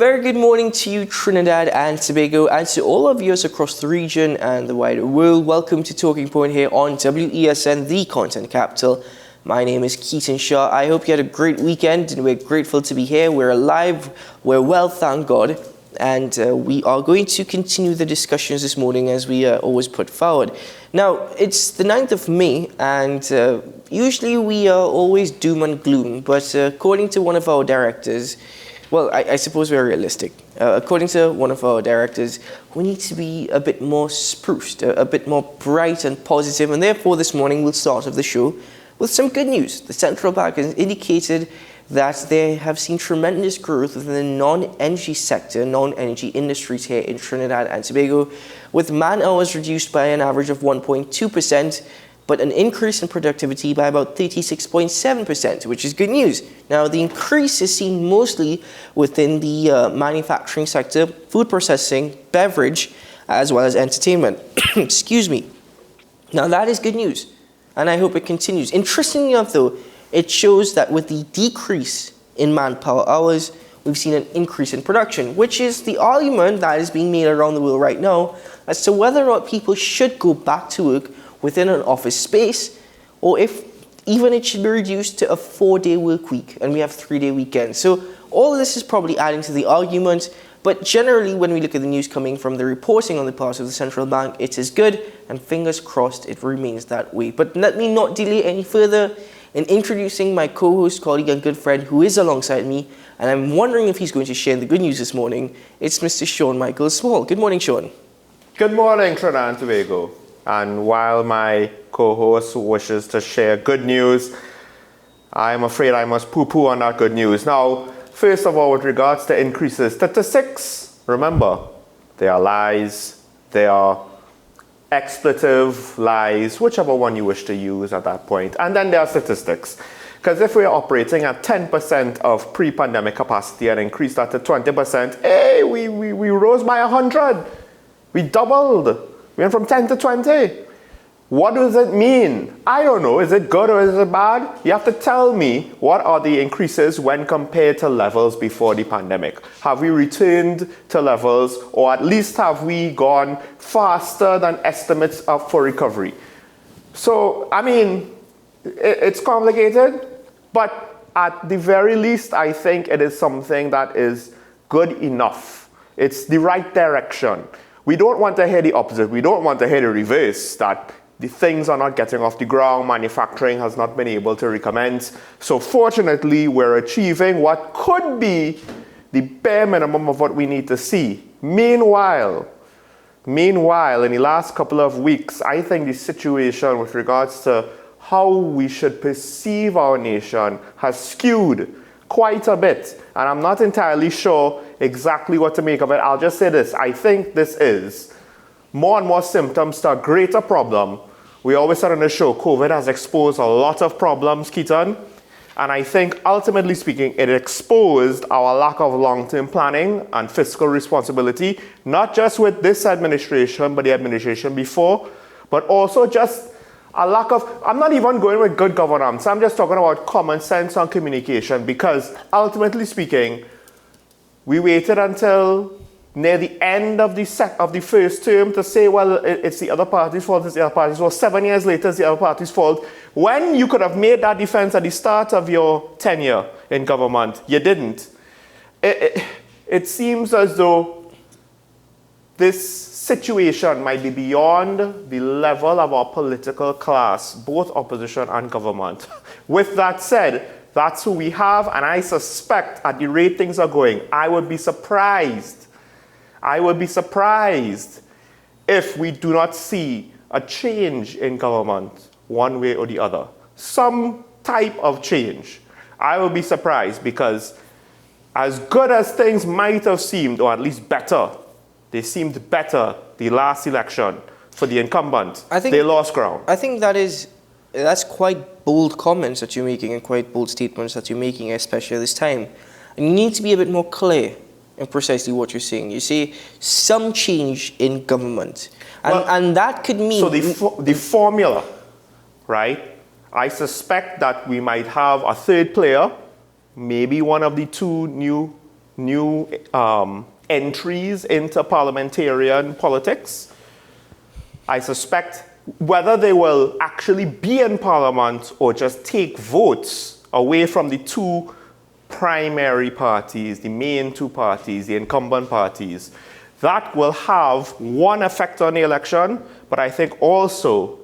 very good morning to you, Trinidad and Tobago, and to all of us across the region and the wider world. Welcome to Talking Point here on WESN, the content capital. My name is Keaton Shaw. I hope you had a great weekend, and we're grateful to be here. We're alive, we're well, thank God, and we are going to continue the discussions this morning as we always put forward. Now, it's the 9th of May, and usually we are always doom and gloom, but according to one of our directors, well, I suppose we're realistic. According to one of our directors, we need to be a bit more spruced, a bit more bright and positive, and therefore this morning we'll start off the show with some good news. The central bank has indicated that they have seen tremendous growth within the non-energy sector, non-energy industries here in Trinidad and Tobago, with man hours reduced by an average of 1.2%, but an increase in productivity by about 36.7%, which is good news. Now, the increase is seen mostly within the manufacturing sector, food processing, beverage, as well as entertainment. Excuse me. Now, that is good news, and I hope it continues. Interestingly enough, though, it shows that with the decrease in manpower hours, we've seen an increase in production, which is the argument that is being made around the world right now as to whether or not people should go back to work within an office space, or if even it should be reduced to a 4-day work week and we have 3-day weekends. So all of this is probably adding to the argument, but generally when we look at the news coming from the reporting on the part of the central bank, it is good, and fingers crossed it remains that way. But let me not delay any further in introducing my co-host, colleague and good friend who is alongside me, and I'm wondering if he's going to share the good news this morning. It's Mr. Sean Michael Small. Good morning, Sean. Good morning, Trinidad and Tobago. And while my co-host wishes to share good news, I'm afraid I must poo-poo on that good news. Now, first of all, with regards to increases, statistics, remember, they are lies, they are expletive lies, whichever one you wish to use at that point. And then there are statistics. Because if we're operating at 10% of pre-pandemic capacity and increased that to 20%, hey, we rose by 100. We doubled. We went from 10 to 20. What does it mean? I don't know. Is it good or is it bad? You have to tell me what are the increases when compared to levels before the pandemic. Have we returned to levels, or at least have we gone faster than estimates for recovery? So, I mean, it's complicated, but at the very least, I think it is something that is good enough. It's the right direction. We don't want to hear the opposite. We don't want to hear the reverse, that the things are not getting off the ground, manufacturing has not been able to recommence. So fortunately, we're achieving what could be the bare minimum of what we need to see. Meanwhile, in the last couple of weeks, I think the situation with regards to how we should perceive our nation has skewed quite a bit. And I'm not entirely sure exactly what to make of it. I'll just say this. I think this is more and more symptoms to a greater problem. We always said on the show, COVID has exposed a lot of problems, Keaton. And I think, ultimately speaking, it exposed our lack of long-term planning and fiscal responsibility, not just with this administration, but the administration before, but also just a lack of, I'm not even going with good governance, I'm just talking about common sense on communication, because ultimately speaking, we waited until near the end of the first term to say, well, it's the other party's fault, it's the other party's fault. 7 years later, it's the other party's fault. When you could have made that defense at the start of your tenure in government, you didn't. It seems as though this situation might be beyond the level of our political class, both opposition and government. With that said, that's who we have, and I suspect at the rate things are going, I would be surprised if we do not see a change in government one way or the other. Some type of change. I would be surprised, because as good as things might have seemed, or at least better, they seemed better the last election for the incumbent. They lost ground. I think that's quite bold comments that you're making, and quite bold statements that you're making, especially at this time. And you need to be a bit more clear in precisely what you're saying. You say some change in government. And that could mean... So the formula, right? I suspect that we might have a third player, maybe one of the two new new entries into parliamentarian politics. I suspect whether they will actually be in parliament or just take votes away from the two primary parties, the main two parties, the incumbent parties, that will have one effect on the election, but I think also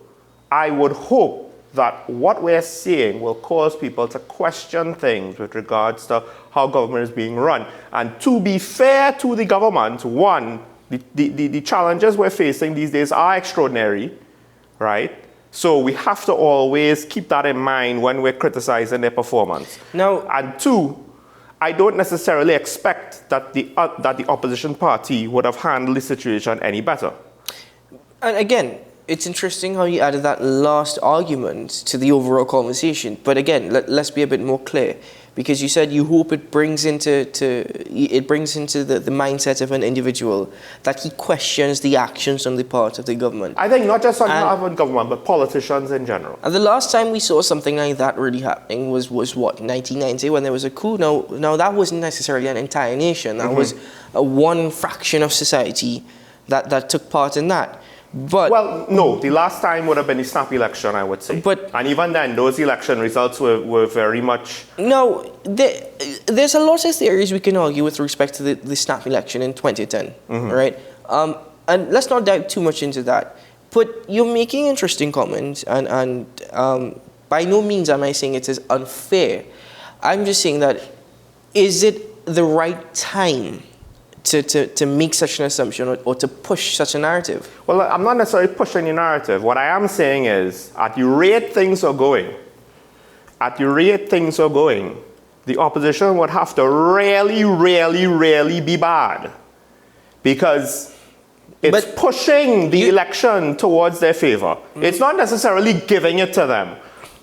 I would hope that what we're seeing will cause people to question things with regards to how government is being run. And to be fair to the government, one, the challenges we're facing these days are extraordinary, right? So we have to always keep that in mind when we're criticizing their performance. Now, and two, I don't necessarily expect that the opposition party would have handled the situation any better. and again, it's interesting how you added that last argument to the overall conversation. But again, let's be a bit more clear, because you said you hope it brings into the mindset of an individual that he questions the actions on the part of the government. I think not just on government, but politicians in general. And the last time we saw something like that really happening was what, 1990, when there was a coup. Now that wasn't necessarily an entire nation. That was one fraction of society that took part in that. But well, no, the last time would have been the snap election, I would say. But and even then, those election results were very much... No, there's a lot of theories we can argue with respect to the snap election in 2010, right? And let's not dive too much into that. But you're making interesting comments, and by no means am I saying it is unfair. I'm just saying that, is it the right time to make such an assumption or to push such a narrative? Well, I'm not necessarily pushing the narrative. What I am saying is, at the rate things are going, the opposition would have to really, really, really be bad. Because it's pushing the election towards their favor. It's not necessarily giving it to them,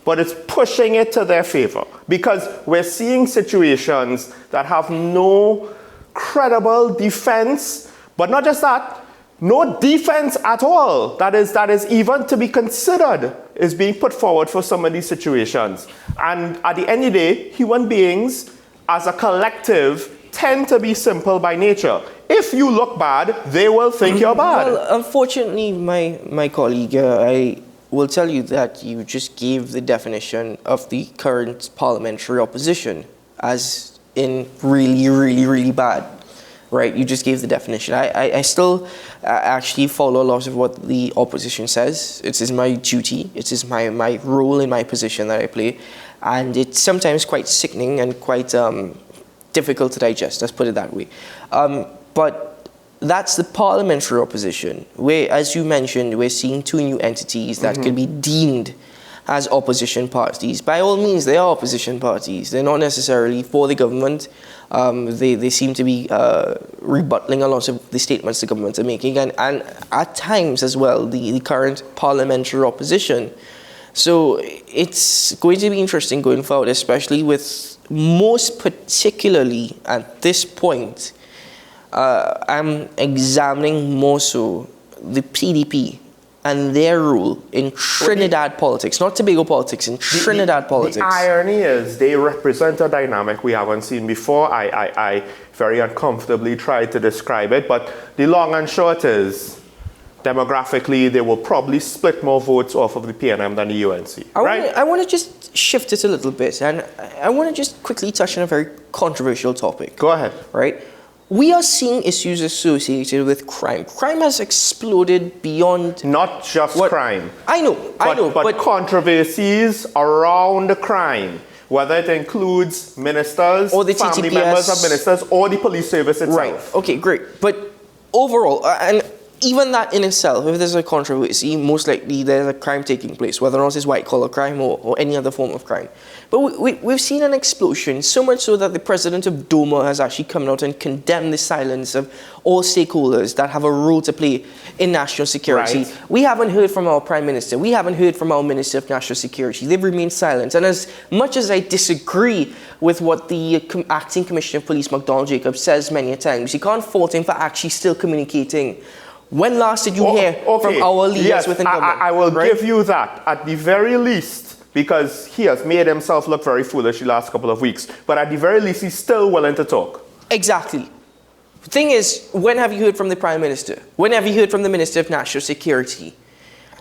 but it's pushing it to their favor. Because we're seeing situations that have no credible defense, but not just that, no defense at all that is even to be considered is being put forward for some of these situations. And at the end of the day, human beings as a collective tend to be simple by nature. If you look bad, they will think you're bad. Well, unfortunately, my colleague, I will tell you that you just gave the definition of the current parliamentary opposition as in really, really, really bad, right? You just gave the definition. I still actually follow a lot of what the opposition says. It is my duty. It is my role in my position that I play. And it's sometimes quite sickening and quite difficult to digest, let's put it that way. But that's the parliamentary opposition, where, as you mentioned, we're seeing two new entities that could be deemed as opposition parties. By all means, they are opposition parties. They're not necessarily for the government. They seem to be rebutting a lot of the statements the government are making, and at times as well, the current parliamentary opposition. So it's going to be interesting going forward, especially with, most particularly at this point, I'm examining more so the PDP and their role in Trinidad politics, not Tobago politics, in Trinidad politics. The irony is they represent a dynamic we haven't seen before. I very uncomfortably tried to describe it, but the long and short is, demographically, they will probably split more votes off of the PNM than the UNC, right? I want to just shift it a little bit, and I want to just quickly touch on a very controversial topic. Go ahead. Right? We are seeing issues associated with crime. Crime has exploded beyond... Not just crime. I know, but controversies around the crime, whether it includes ministers, or the family TTPS, members of ministers, or the police service itself. Right, okay, great. But overall, and even that in itself, if there's a controversy, most likely there's a crime taking place, whether or not it's white-collar crime or any other form of crime. But we've seen an explosion, so much so that the president of DOMA has actually come out and condemned the silence of all stakeholders that have a role to play in national security. Right. We haven't heard from our prime minister. We haven't heard from our minister of national security. They've remained silent. And as much as I disagree with what the acting commissioner of police, McDonald Jacobs, says many a times, you can't fault him for actually still communicating. When last did you hear from our leaders within government? I will give you that. At the very least, because he has made himself look very foolish the last couple of weeks, but at the very least, he's still willing to talk. Exactly. The thing is, when have you heard from the Prime Minister? When have you heard from the Minister of National Security?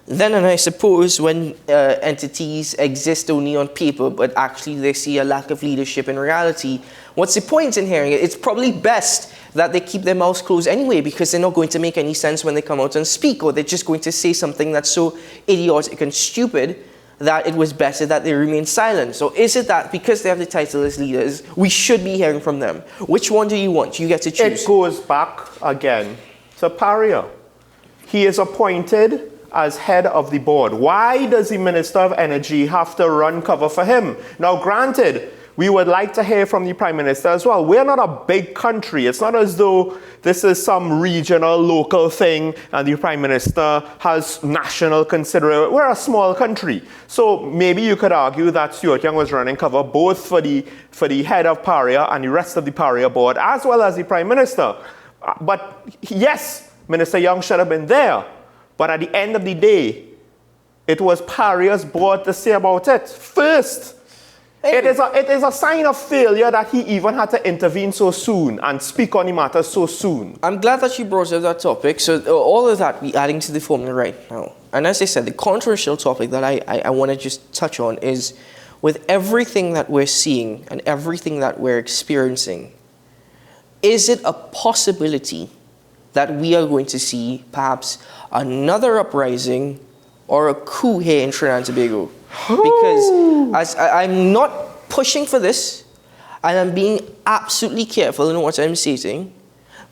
Then, and I suppose when entities exist only on paper, but actually they see a lack of leadership in reality, what's the point in hearing it? It's probably best that they keep their mouths closed anyway, because they're not going to make any sense when they come out and speak, or they're just going to say something that's so idiotic and stupid that it was better that they remain silent. So is it that because they have the title as leaders, we should be hearing from them? Which one do you want? You get to choose. It goes back again to Paria. He is appointed as head of the board. Why does the Minister of Energy have to run cover for him? Now, granted, we would like to hear from the Prime Minister as well. We're not a big country. It's not as though this is some regional, local thing and the Prime Minister has national consideration. We're a small country. So maybe you could argue that Stuart Young was running cover both for the head of Paria and the rest of the Paria board, as well as the Prime Minister. But yes, Minister Young should have been there. But at the end of the day, it was Paria's board to say about it first. It is a sign of failure that he even had to intervene so soon and speak on the matter so soon. I'm glad that you brought up that topic. So all of that we're adding to the formula right now. And as I said, the controversial topic that I want to just touch on is, with everything that we're seeing and everything that we're experiencing, is it a possibility that we are going to see perhaps another uprising or a coup here in Trinidad and Tobago? Because I'm not pushing for this, and I'm being absolutely careful in what I'm stating,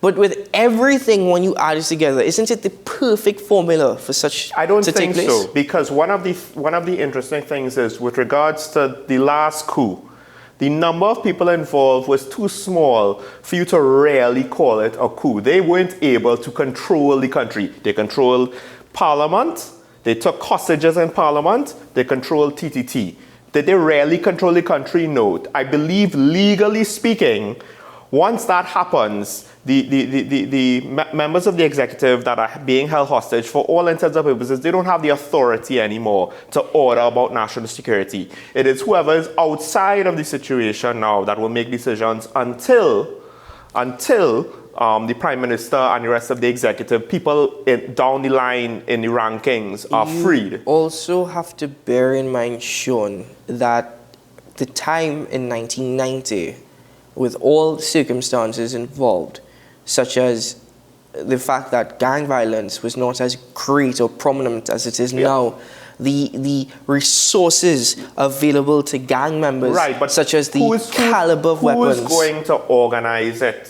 but with everything, when you add it together, isn't it the perfect formula for such I don't to think take place? so, because one of the interesting things is, with regards to the last coup, the number of people involved was too small for you to really call it a coup. They weren't able to control the country. They controlled Parliament. They took hostages in Parliament. They controlled TTT. Did they really control the country? No. I believe, legally speaking, once that happens, the members of the executive that are being held hostage, for all intents and purposes, they don't have the authority anymore to order about national security. It is whoever is outside of the situation now that will make decisions until the Prime Minister and the rest of the executive, people down the line in the rankings, are freed. You also have to bear in mind, Sean, that the time in 1990, with all the circumstances involved, such as the fact that gang violence was not as great or prominent as it is now, the resources available to gang members, right, but such as the caliber of weapons. Who is going to organize it?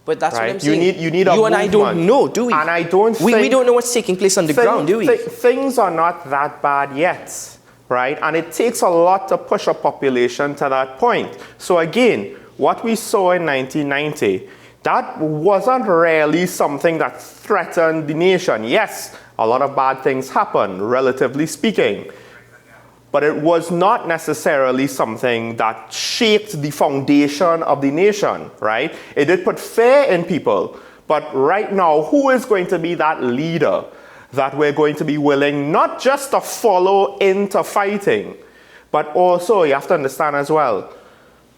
But that's right? what I'm saying. You need a movement. And I don't know, do we? And I don't we don't know what's taking place underground, do we? Things are not that bad yet, right? And it takes a lot to push a population to that point. So again, what we saw in 1990, that wasn't really something that threatened the nation. Yes, a lot of bad things happened, relatively speaking. But it was not necessarily something that shaped the foundation of the nation, right? It did put fear in people. But right now, who is going to be that leader that we're going to be willing not just to follow into fighting, but also, you have to understand as well,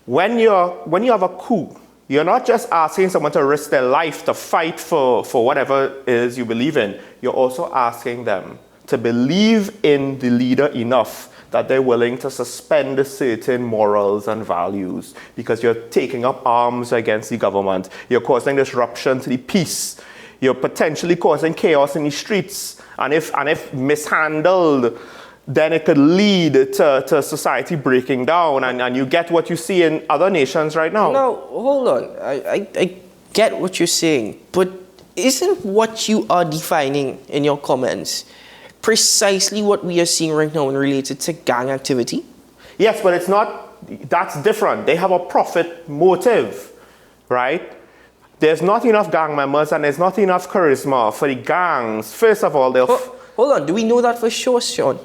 when you have a coup, you're not just asking someone to risk their life to fight for whatever it is you believe in. You're also asking them to believe in the leader enough that they're willing to suspend certain morals and values, because you're taking up arms against the government. You're causing disruption to the peace. You're potentially causing chaos in the streets. And if mishandled, then it could lead to society breaking down, and you get what you see in other nations right now. Now, hold on. I get what you're saying, but isn't what you are defining in your comments precisely what we are seeing right now related to gang activity? Yes, but it's not, that's different. They have a profit motive, right? There's not enough gang members and there's not enough charisma for the gangs. First of all, hold on, do we know that for sure, Sean?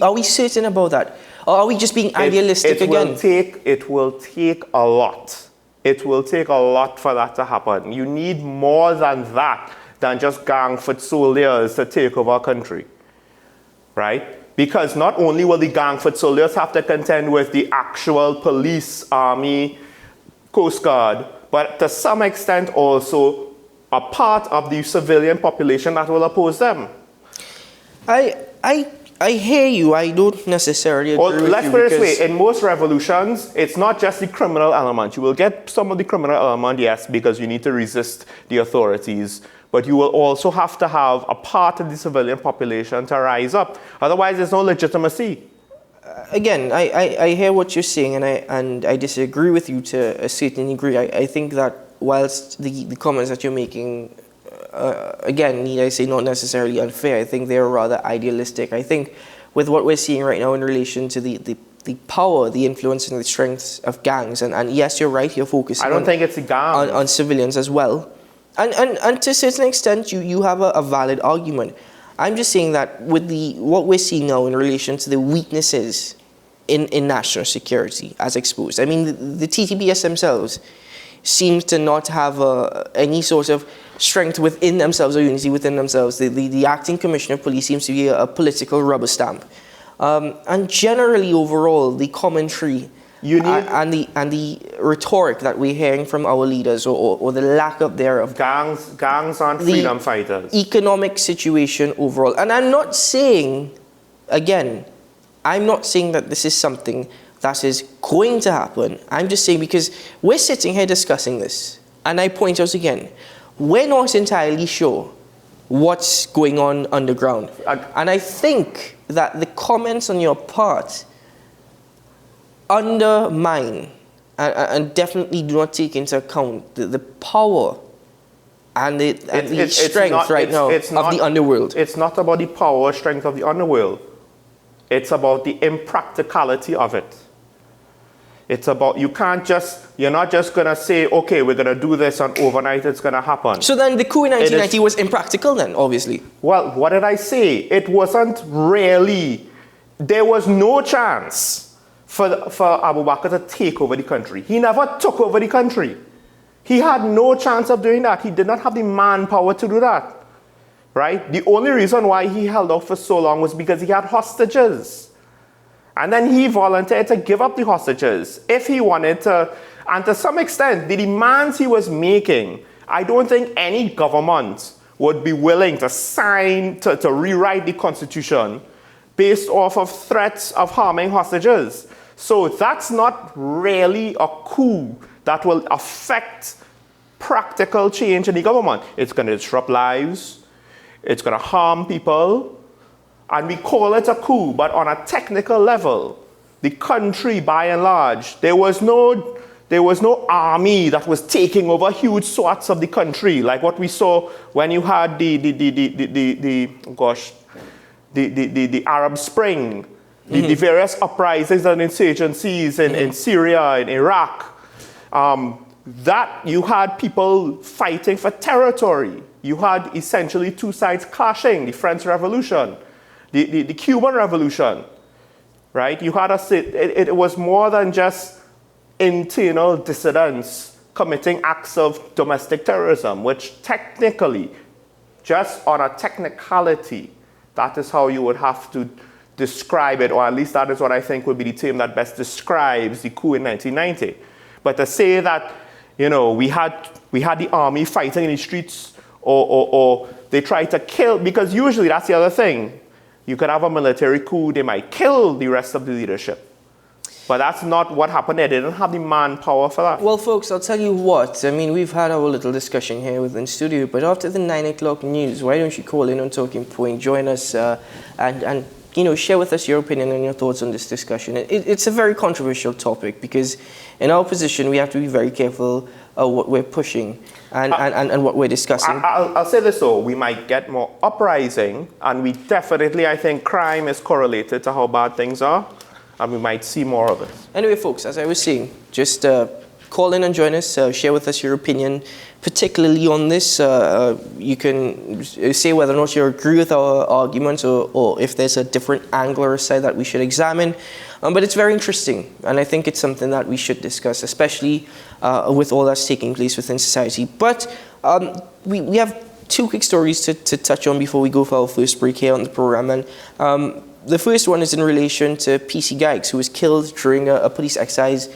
Are we certain about that? Or are we just being idealistic again? It will take a lot. It will take a lot for that to happen. You need more than that, than just gang foot soldiers to take over a country. Right? Because not only will the gang foot soldiers have to contend with the actual police, army, Coast Guard, but to some extent also a part of the civilian population that will oppose them. I hear you. I don't necessarily agree with you. Let's put it this way. In most revolutions, it's not just the criminal element. You will get some of the criminal element, yes, because you need to resist the authorities. But you will also have to have a part of the civilian population to rise up. Otherwise, there's no legitimacy. Again, I hear what you're saying, and I disagree with you to a certain degree. I think that whilst the comments that you're making, again, need I say, not necessarily unfair, I think they're rather idealistic. I think with what we're seeing right now in relation to the power, the influence, and the strengths of gangs, and yes, you're right, you're focusing I don't think it's a gang. on civilians as well. And to a certain extent, you have a valid argument. I'm just saying that with what we're seeing now in relation to the weaknesses in national security as exposed. I mean, the TTPS themselves seem to not have any sort of strength within themselves or unity within themselves. The acting commissioner of police seems to be a political rubber stamp. And generally, overall, the commentary and the rhetoric that we're hearing from our leaders, or the lack of thereof. Gangs aren't freedom fighters. Economic situation overall. And I'm not saying, again, I'm not saying that this is something that is going to happen. I'm just saying because we're sitting here discussing this, and I point out again, we're not entirely sure what's going on underground. And I think that the comments on your part undermine and definitely do not take into account the power and the strength of the underworld. It's not about the power or strength of the underworld. It's about the impracticality of it. It's about, you're not just going to say, okay, we're going to do this and overnight it's going to happen. So then the coup in 1990 was impractical then, obviously. Well, what did I say? It wasn't really, there was no chance for Abu Bakr to take over the country. He never took over the country. He had no chance of doing that. He did not have the manpower to do that. Right? The only reason why he held out for so long was because he had hostages. And then he volunteered to give up the hostages if he wanted to. And to some extent, the demands he was making, I don't think any government would be willing to sign, to rewrite the constitution based off of threats of harming hostages. So that's not really a coup that will affect practical change in the government. It's going to disrupt lives. It's going to harm people. And we call it a coup, but on a technical level, the country, by and large, there was no army that was taking over huge swaths of the country, like what we saw when you had the Arab Spring, the various uprisings and insurgencies in Syria, in Iraq. That you had people fighting for territory. You had essentially two sides clashing: the French Revolution, the Cuban Revolution, right? You had it was more than just internal dissidents committing acts of domestic terrorism, which technically, just on a technicality, that is how you would have to describe it, or at least that is what I think would be the term that best describes the coup in 1990. But to say that, we had the army fighting in the streets, or they tried to kill, because usually that's the other thing. You could have a military coup, they might kill the rest of the leadership. But that's not what happened there. They didn't have the manpower for that. Well, folks, I'll tell you what. I mean, we've had our little discussion here within studio, but after the 9 o'clock news, why don't you call in on Talking Point, join us, and share with us your opinion and your thoughts on this discussion. It's a very controversial topic because in our position, we have to be very careful of what we're pushing and what we're discussing. I'll say this though, we might get more uprising, and we definitely, I think crime is correlated to how bad things are, and we might see more of it. Anyway, folks, as I was saying, just call in and join us, share with us your opinion, particularly on this. You can say whether or not you agree with our arguments, or if there's a different angle or side that we should examine. But it's very interesting, and I think it's something that we should discuss, especially with all that's taking place within society. But we have two quick stories to touch on before we go for our first break here on the program. And the first one is in relation to PC Geigs, who was killed during a police exercise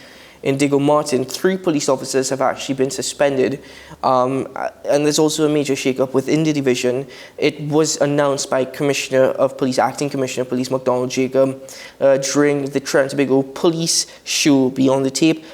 in Diego Martin, 3 police officers have actually been suspended. And there's also a major shake-up within the division. It was announced by Acting Commissioner of Police McDonald Jacob during the Trinidad and Tobago Police Show Beyond the Tape.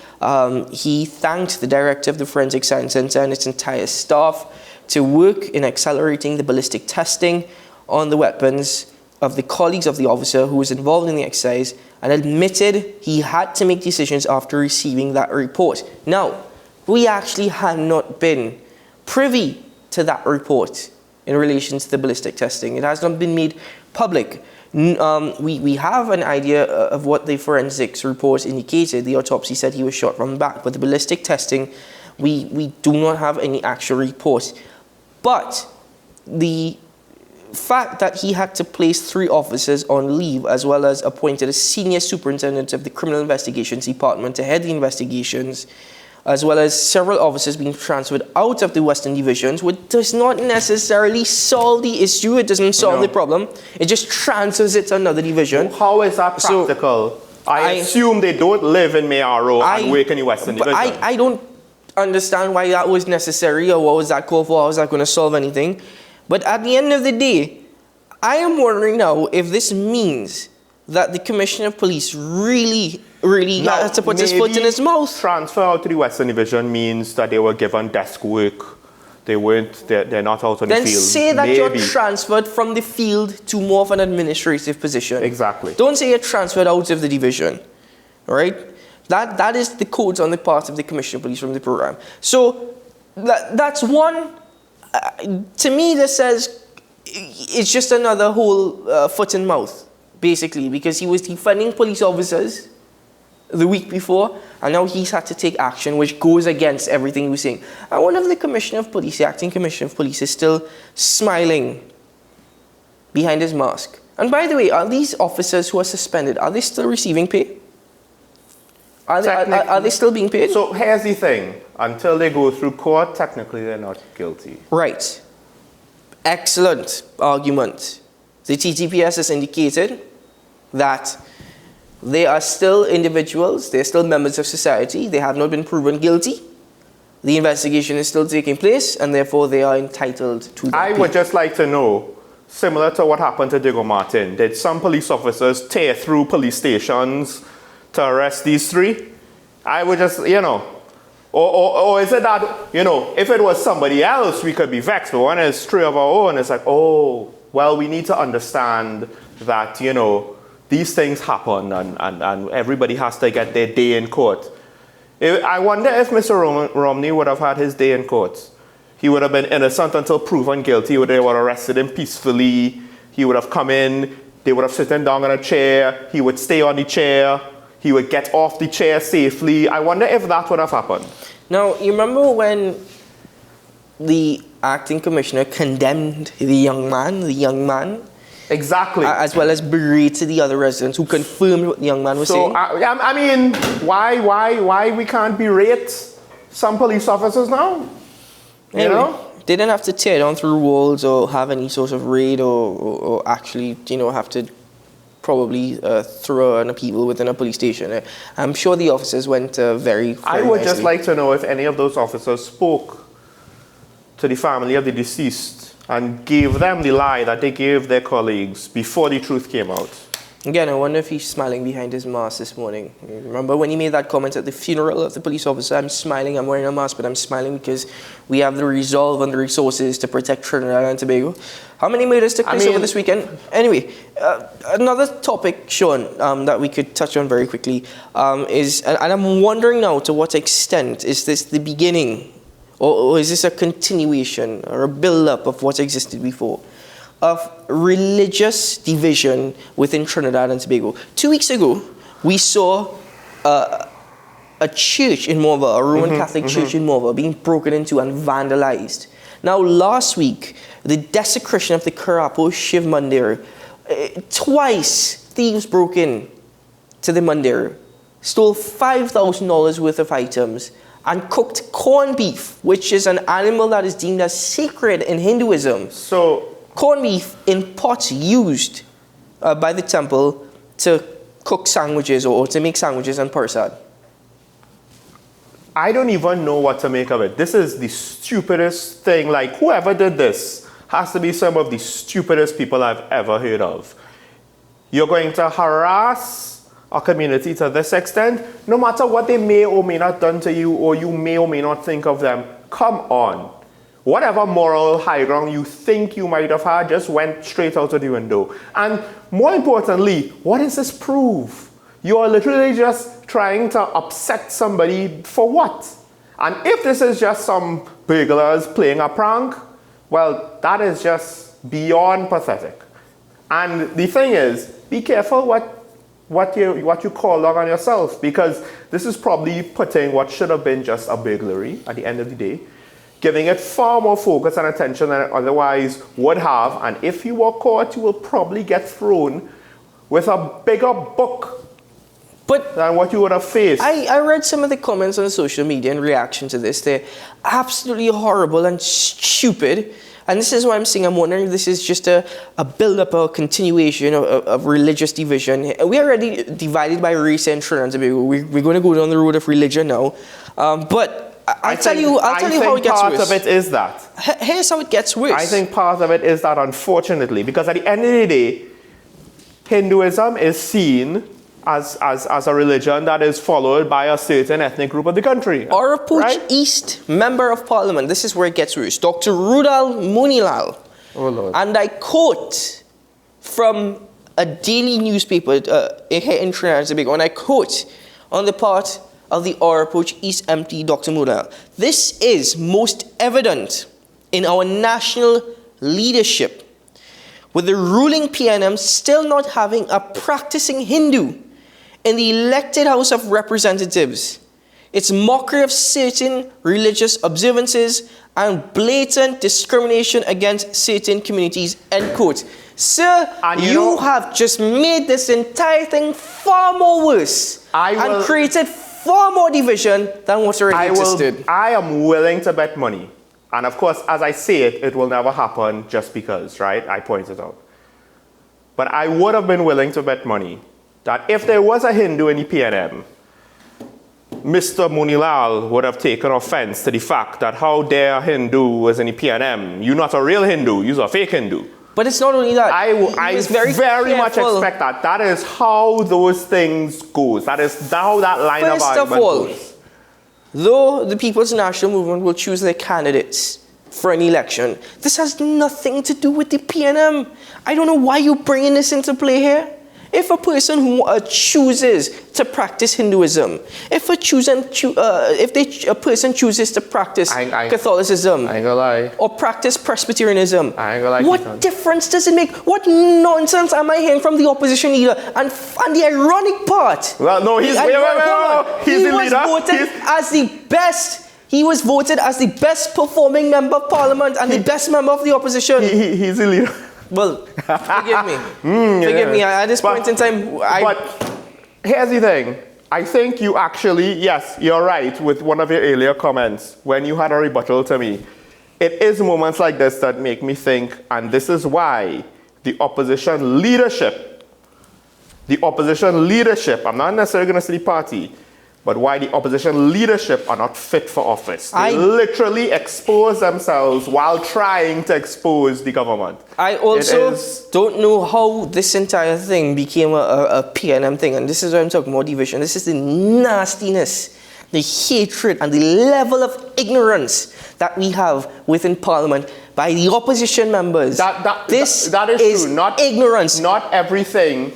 He thanked the director of the Forensic Science Centre and its entire staff to work in accelerating the ballistic testing on the weapons of the colleagues of the officer who was involved in the exercise, and admitted he had to make decisions after receiving that report. Now, we actually had not been privy to that report in relation to the ballistic testing. It has not been made public. We have an idea of what the forensics report indicated. The autopsy said he was shot from the back, but the ballistic testing, we do not have any actual report. But the fact that he had to place 3 officers on leave, as well as appointed a senior superintendent of the Criminal Investigations Department to head the investigations, as well as several officers being transferred out of the Western Divisions, which does not necessarily solve the issue. It doesn't solve the problem. It just transfers it to another division. How is that practical? So, I assume they don't live in Mayaro and work in the Western Division. I don't understand why that was necessary, or what was that called for. How was that going to solve anything? But at the end of the day, I am wondering now if this means that the Commissioner of Police really had to put his foot in his mouth. Transfer out to the Western Division means that they were given desk work. They're not out on the field. Then say that you're transferred from the field to more of an administrative position. Exactly. Don't say you're transferred out of the division. All right? That is the codes on the part of the Commissioner of Police from the program. So that's one. To me, this says it's just another whole foot in mouth, basically, because he was defunding police officers the week before, and now he's had to take action which goes against everything he was saying. I wonder if the Commissioner of Police, the Acting Commissioner of Police, is still smiling behind his mask. And by the way, are these officers who are suspended, are they still receiving pay? Are they still being paid? So here's the thing. Until they go through court, technically they're not guilty. Right. Excellent argument. The TTPS has indicated that they are still individuals, they're still members of society, they have not been proven guilty. The investigation is still taking place, and therefore they are entitled to that I pay. would just like to know, similar to what happened to Diego Martin, did some police officers tear through police stations to arrest these 3? I would just, or is it that, if it was somebody else, we could be vexed, but when it's 3 of our own, it's like, oh, well, we need to understand that, these things happen and everybody has to get their day in court. I wonder if Mr. Romney would have had his day in court. He would have been innocent until proven guilty. They would have arrested him peacefully. He would have come in. They would have sitting down on a chair. He would stay on the chair. He would get off the chair safely. I wonder if that would have happened. Now, you remember when the acting commissioner condemned the young man? Exactly. As well as berated the other residents who confirmed what the young man was saying? I mean, why we can't berate some police officers now? Anyway, they didn't have to tear down through walls or have any sort of raid or actually, have to probably throw on people within a police station. I'm sure the officers went very I would nicely. just like to know if any of those officers spoke to the family of the deceased and gave them the lie that they gave their colleagues before the truth came out. Again, I wonder if he's smiling behind his mask this morning. Remember when he made that comment at the funeral of the police officer? I'm smiling, I'm wearing a mask, but I'm smiling because we have the resolve and the resources to protect Trinidad and Tobago. How many murders took place over this weekend? Anyway, another topic, Sean, that we could touch on very quickly is, and I'm wondering now to what extent is this the beginning or is this a continuation or a build-up of what existed before? Of religious division within Trinidad and Tobago. 2 weeks ago, we saw a church in Morva, a Roman Catholic church in Morva, being broken into and vandalized. Now, last week, the desecration of the Karapo Shiv Mandir, twice thieves broke in to the Mandir, stole $5,000 worth of items, and cooked corned beef, which is an animal that is deemed as sacred in Hinduism. So, corned beef in pots used by the temple to cook sandwiches or to make sandwiches and prasad. I don't even know what to make of it. This is the stupidest thing. Like, whoever did this has to be some of the stupidest people I've ever heard of. You're going to harass a community to this extent, no matter what they may or may not done to you, or you may or may not think of them. Come on. Whatever moral high ground you think you might have had just went straight out of the window. And more importantly, what does this prove? You are literally just trying to upset somebody for what? And if this is just some burglars playing a prank, well, that is just beyond pathetic. And the thing is, be careful what you call out on yourself, because this is probably putting what should have been just a burglary at the end of the day, giving it far more focus and attention than it otherwise would have. And if you were caught, you will probably get thrown with a bigger book than what you would have faced. I read some of the comments on social media in reaction to this. They're absolutely horrible and stupid. And this is why I'm saying I'm wondering if this is just a build-up or continuation of religious division. We're already divided by race and Trinidad and Tobago. We're going to go down the road of religion now. But I'll tell you how it gets worse. Part of it is that. Here's how it gets worse. I think part of it is that, unfortunately, because at the end of the day, Hinduism is seen as a religion that is followed by a certain ethnic group of the country. Orapuch right? East Member of Parliament, this is where it gets worse, Dr. Rudal Munilal. Oh, Lord. And I quote from a daily newspaper here in Trinidad and Tobago, and I quote on the part of the Orapuch East MP, Dr. Munilal. This is most evident in our national leadership, with the ruling PNM still not having a practicing Hindu in the elected House of Representatives. It's mockery of certain religious observances and blatant discrimination against certain communities, end quote. Sir, and you have just made this entire thing far more worse and created far more division than what already existed. I am willing to bet money. And of course, as I say it, it will never happen just because, right? I pointed out. But I would have been willing to bet money that if there was a Hindu in the PNM, Mr. Munilal would have taken offense to the fact that how dare a Hindu was in the PNM. You're not a real Hindu, you're a fake Hindu. But it's not only that. I very much expect that. That is how those things goes. That is how that line of argument goes. Though the People's National Movement will choose their candidates for an election, this has nothing to do with the PNM. I don't know why you're bringing this into play here. If a person who chooses to practice Hinduism, if a person chooses to practice Catholicism, I ain't gonna lie, or practice Presbyterianism, I ain't gonna lie, what difference does it make? What nonsense am I hearing from the opposition leader? And the ironic part. Well, no, he's the leader. He was voted as the best performing member of parliament and the best member of the opposition. He's the leader. Well, forgive me. Forgive me. At this point in time, But here's the thing. I think you actually, yes, you're right with one of your earlier comments when you had a rebuttal to me. It is moments like this that make me think, and this is why the opposition leadership, I'm not necessarily going to say the party, but why the opposition leadership are not fit for office. They literally expose themselves while trying to expose the government. I also don't know how this entire thing became a PNM thing, and this is why I'm talking about division. This is the nastiness, the hatred, and the level of ignorance that we have within Parliament by the opposition members. That is true. Not ignorance. Not everything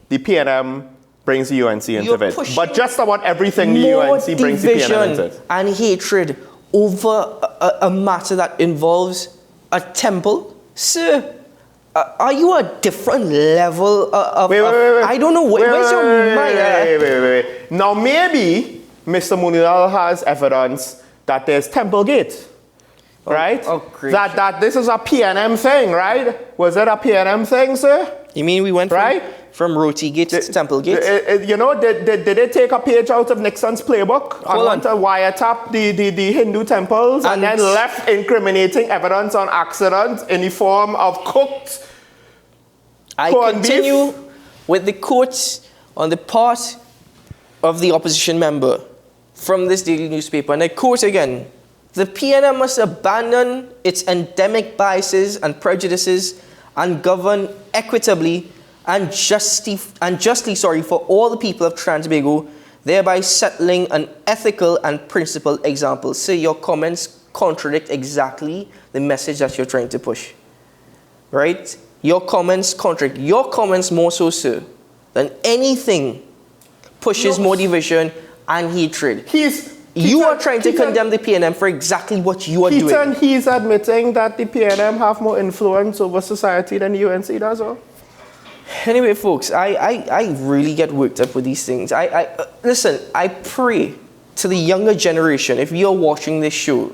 the PNM brings the UNC into it. But just about everything the UNC brings the PNM into it. And hatred over a matter that involves a temple. Sir, are you a different level of... Wait. I don't know. Where's your mind? Wait. Now, maybe Mr. Munilal has evidence that there's Temple Gate. Right? Oh, great. That this is a PNM thing, right? Was it a PNM thing, sir? You mean we went from Roti Gate to Temple Gate? Did they take a page out of Nixon's playbook and want to wiretap the Hindu temples and then left incriminating evidence on accident in the form of cooked corned beef? With the quotes on the part of the opposition member. from this daily newspaper, and I quote again, "The PNM must abandon its endemic biases and prejudices and govern equitably and justly for all the people of Trinidad, thereby settling an ethical and principled example." So your comments contradict exactly the message that you're trying to push. Right? Your comments contradict. Your comments more so, sir, than anything pushes more division and hatred. You are trying to condemn the PNM for exactly what you are doing. He's admitting that the PNM have more influence over society than the UNC does, or? Anyway, folks, I really get worked up with these things. Listen, I pray to the younger generation, if you're watching this show,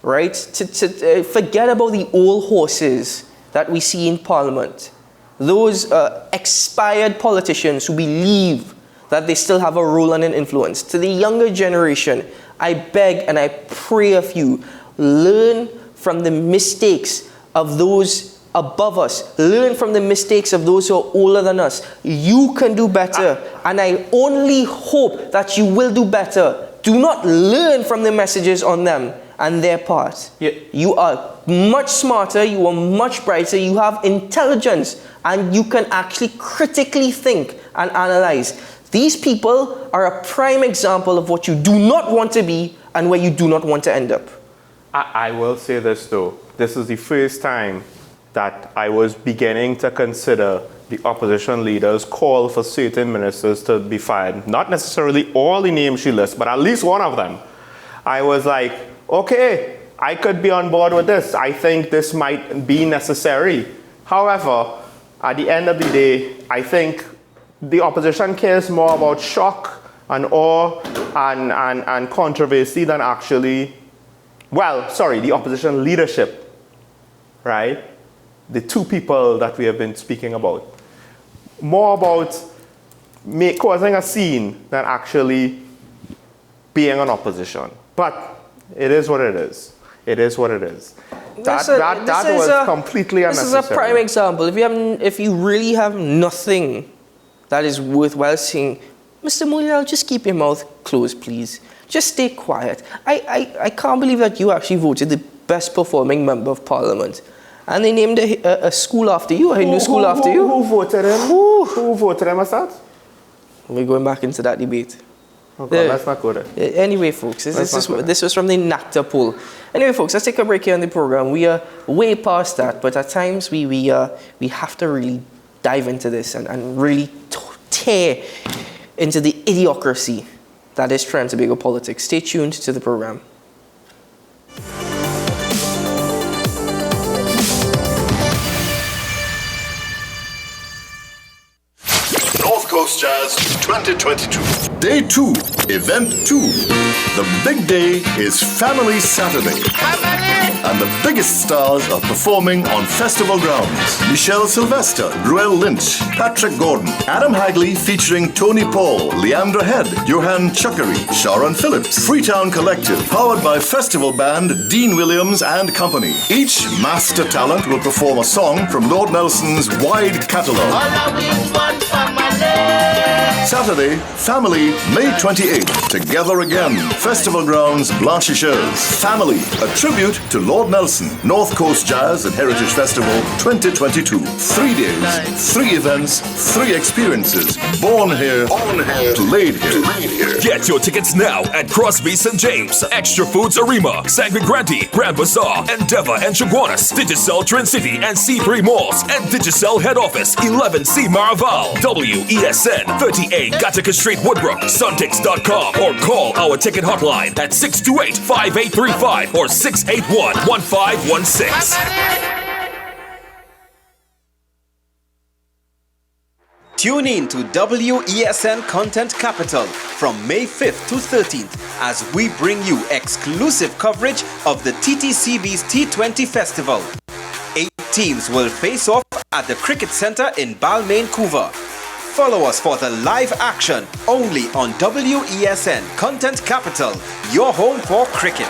right, to forget about the old horses that we see in Parliament. Those expired politicians who believe that they still have a role and an influence. To the younger generation, I beg and I pray of you, learn from the mistakes of those above us. Learn from the mistakes of those who are older than us. You can do better, and I only hope that you will do better. Do not learn from the messages on them and their part. Yeah. You are much smarter, you are much brighter, you have intelligence, and you can actually critically think and analyze. These people are a prime example of what you do not want to be and where you do not want to end up. I will say this though. This is the first time that I was beginning to consider the opposition leaders' call for certain ministers to be fired. Not necessarily all the names she lists, but at least one of them. I was like, okay, I could be on board with this. I think this might be necessary. However, at the end of the day, I think the opposition cares more about shock and awe and controversy than actually, the opposition leadership, right? The two people that we have been speaking about. More about causing a scene than actually being an opposition. But it is what it is. It is what it is. That was completely unnecessary. This is a prime example. If you really have nothing that is worthwhile saying, Mr. Mulial, just keep your mouth closed, please. Just stay quiet. I can't believe that you actually voted the best performing member of Parliament. And they named a school after you, a Hindu school after you. Who voted him? Who voted him as that? We're going back into that debate. Okay, let's not go there. Anyway, folks, this was from the NACTA poll. Anyway, folks, let's take a break here on the program. We are way past that, but at times we have to really dive into this and really tear into the idiocracy that is Trinidad and Tobago politics. Stay tuned to the program. North Coast Jazz 2022. Day 2, Event 2. The big day is Family Saturday. And the biggest stars are performing on festival grounds. Michelle Sylvester, Ruel Lynch, Patrick Gordon, Adam Hagley featuring Tony Paul, Leandra Head, Johan Chuckery, Sharon Phillips, Freetown Collective, powered by festival band Dean Williams and Company. Each master talent will perform a song from Lord Nelson's wide catalogue. Saturday, Family, May 28th. Together again. Festival grounds, Blanchisseurs. Family, a tribute to Lord Nelson. North Coast Jazz and Heritage Festival 2022. 3 days, 3 events, 3 experiences. Born here, played here. Get your tickets now at Crosby St. James, Extra Foods Arima, Sangre Grande, Grand Bazaar, Endeavour and Chaguanas, Digicel Trend City and C3 Malls, and Digicel Head Office, 11C Maraval, WESN 38 Gattaca Street, Woodbrook, Suntix.com, or call our ticket hotline at 628-5835 or 681-1516. Tune in to WESN Content Capital from May 5th to 13th as we bring you exclusive coverage of the TTCB's T20 Festival. 8 teams will face off at the Cricket Centre in Balmain, Couva. Follow us for the live action only on WESN Content Capital, your home for cricket.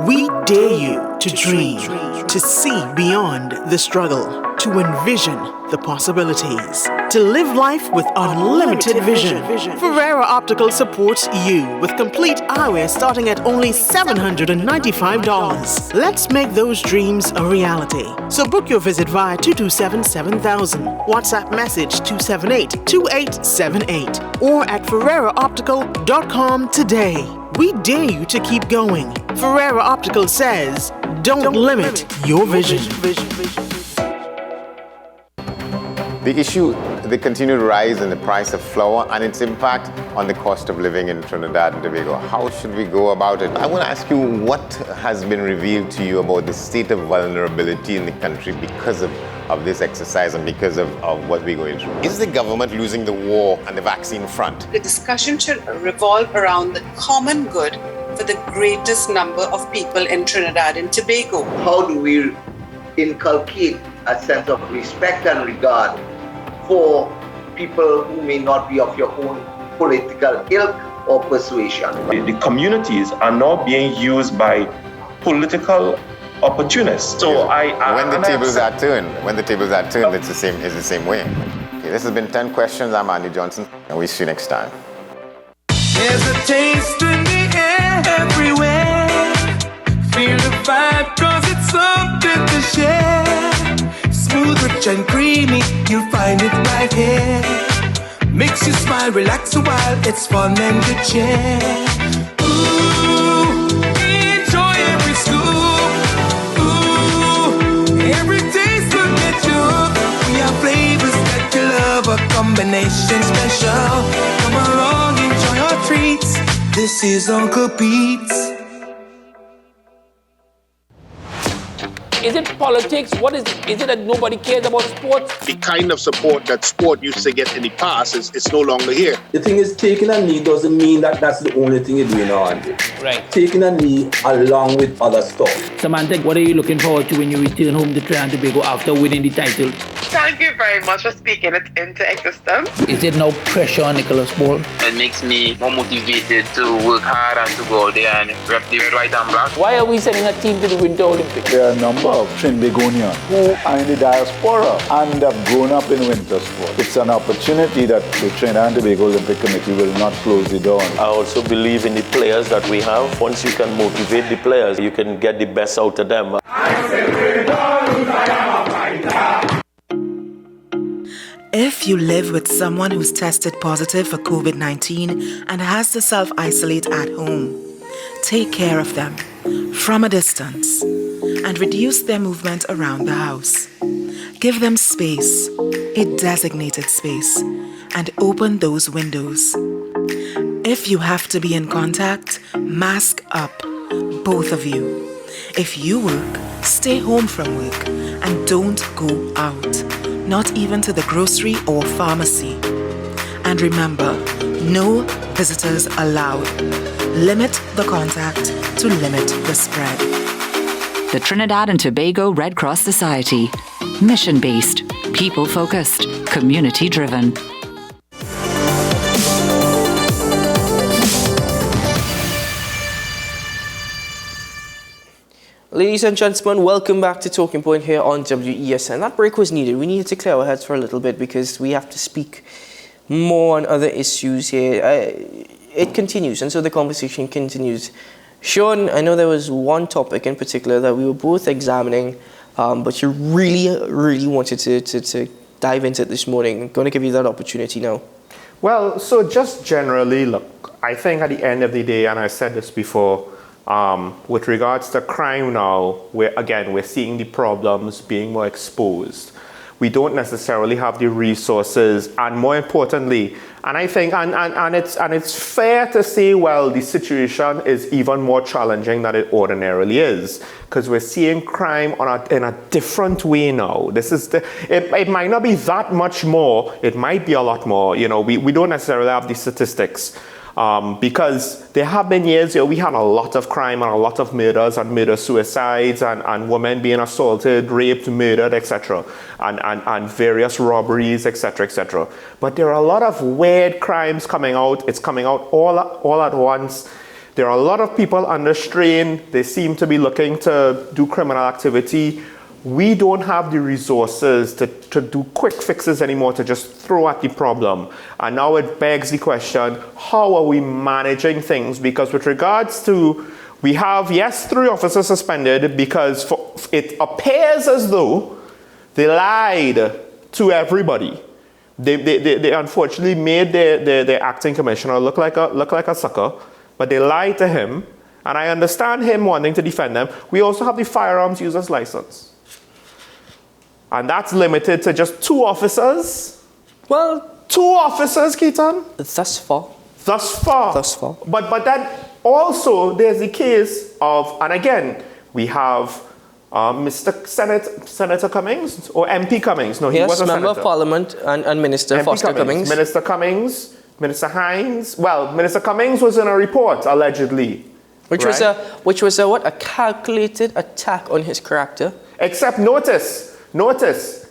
We dare you to dream, to see beyond the struggle, to envision the possibilities. To live life with unlimited vision. Ferrera Optical supports you with complete eyewear starting at only $795. Let's make those dreams a reality. So book your visit via 227-7000, WhatsApp message 278-2878, or at FerreraOptical.com today. We dare you to keep going. Ferrera Optical says, don't limit your vision. The issue, the continued rise in the price of flour and its impact on the cost of living in Trinidad and Tobago. How should we go about it? I want to ask you what has been revealed to you about the state of vulnerability in the country because of this exercise and because of what we're going through. Is the government losing the war on the vaccine front? The discussion should revolve around the common good for the greatest number of people in Trinidad and Tobago. How do we inculcate a sense of respect and regard for people who may not be of your own political ilk or persuasion? The communities are now being used by political opportunists. So when the tables are turned, it's the same way. Okay, this has been 10 questions. I'm Andy Johnson, and we'll see you next time. There's a taste in the air everywhere. Feel the vibe, cause it's something to share. Smooth, rich and creamy, you'll find it right here. Makes you smile, relax a while, it's fun and good cheer. Ooh, enjoy every scoop. Ooh, every taste will get you hooked. We have flavors that you love, a combination special. Come along, enjoy our treats. This is Uncle Pete's. Is it politics? What is it? Is it that nobody cares about sports? The kind of support that sport used to get in the past is no longer here. The thing is, taking a knee doesn't mean that that's the only thing you're doing now, Andy. Right. Taking a knee along with other stuff. Samantha, what are you looking forward to when you return home to Trinidad and Tobago after winning the title? Thank you very much for speaking it into existence. Is there no pressure on Nicholas Ball? It makes me more motivated to work hard and to go out there and rep the red, white and black. Why are we sending a team to the Winter Olympics? There are a number of Trinbagonians who are in the diaspora and have grown up in winter sport. It's an opportunity that the Trinidad and Tobago Olympic Committee will not close the door on. I also believe in the players that we have. Once you can motivate the players, you can get the best out of them. If you live with someone who's tested positive for COVID-19 and has to self-isolate at home, take care of them from a distance and reduce their movement around the house. Give them space, a designated space, and open those windows. If you have to be in contact, mask up, both of you. If you work, stay home from work and don't go out, not even to the grocery or pharmacy. And remember, no visitors allowed. Limit the contact to limit the spread. The Trinidad and Tobago Red Cross Society. Mission-based, people-focused, community-driven. Ladies and gentlemen, welcome back to Talking Point here on WESN. That break was needed. We needed to clear our heads for a little bit because we have to speak more on other issues here. It continues, and so the conversation continues. Sean, I know there was one topic in particular that we were both examining, but you really wanted to dive into it this morning. I'm going to give you that opportunity now. Well, so just generally, look, I think at the end of the day, and I said this before, with regards to crime now, we're seeing the problems being more exposed. We don't necessarily have the resources, and more importantly, and I think, and it's fair to say, well, the situation is even more challenging than it ordinarily is, because we're seeing crime in a different way now. It might not be that much more. It might be a lot more. You know, we don't necessarily have the statistics. Because there have been years we had a lot of crime and a lot of murders and murder-suicides and women being assaulted, raped, murdered, etc. And various robberies, etc., etc. But there are a lot of weird crimes coming out. It's coming out all at once. There are a lot of people under strain. They seem to be looking to do criminal activity we don't have the resources to do quick fixes anymore, to just throw at the problem. And now it begs the question, how are we managing things? Because with regards to, we have, yes, 3 officers suspended because it appears as though they lied to everybody. They unfortunately made their acting commissioner look like a sucker, but they lied to him. And I understand him wanting to defend them. We also have the firearms users license. And that's limited to just 2 officers. Well, 2 officers, Keaton. Thus far. Thus far. Thus far. But then also there's the case of, and again, we have Mr. Senator Cummings or MP Cummings. No, he was a Member senator. of Parliament and Minister MP Foster Cummings. Minister Cummings, Minister Hines. Well, Minister Cummings was in a report allegedly, which was a calculated attack on his character. Except notice,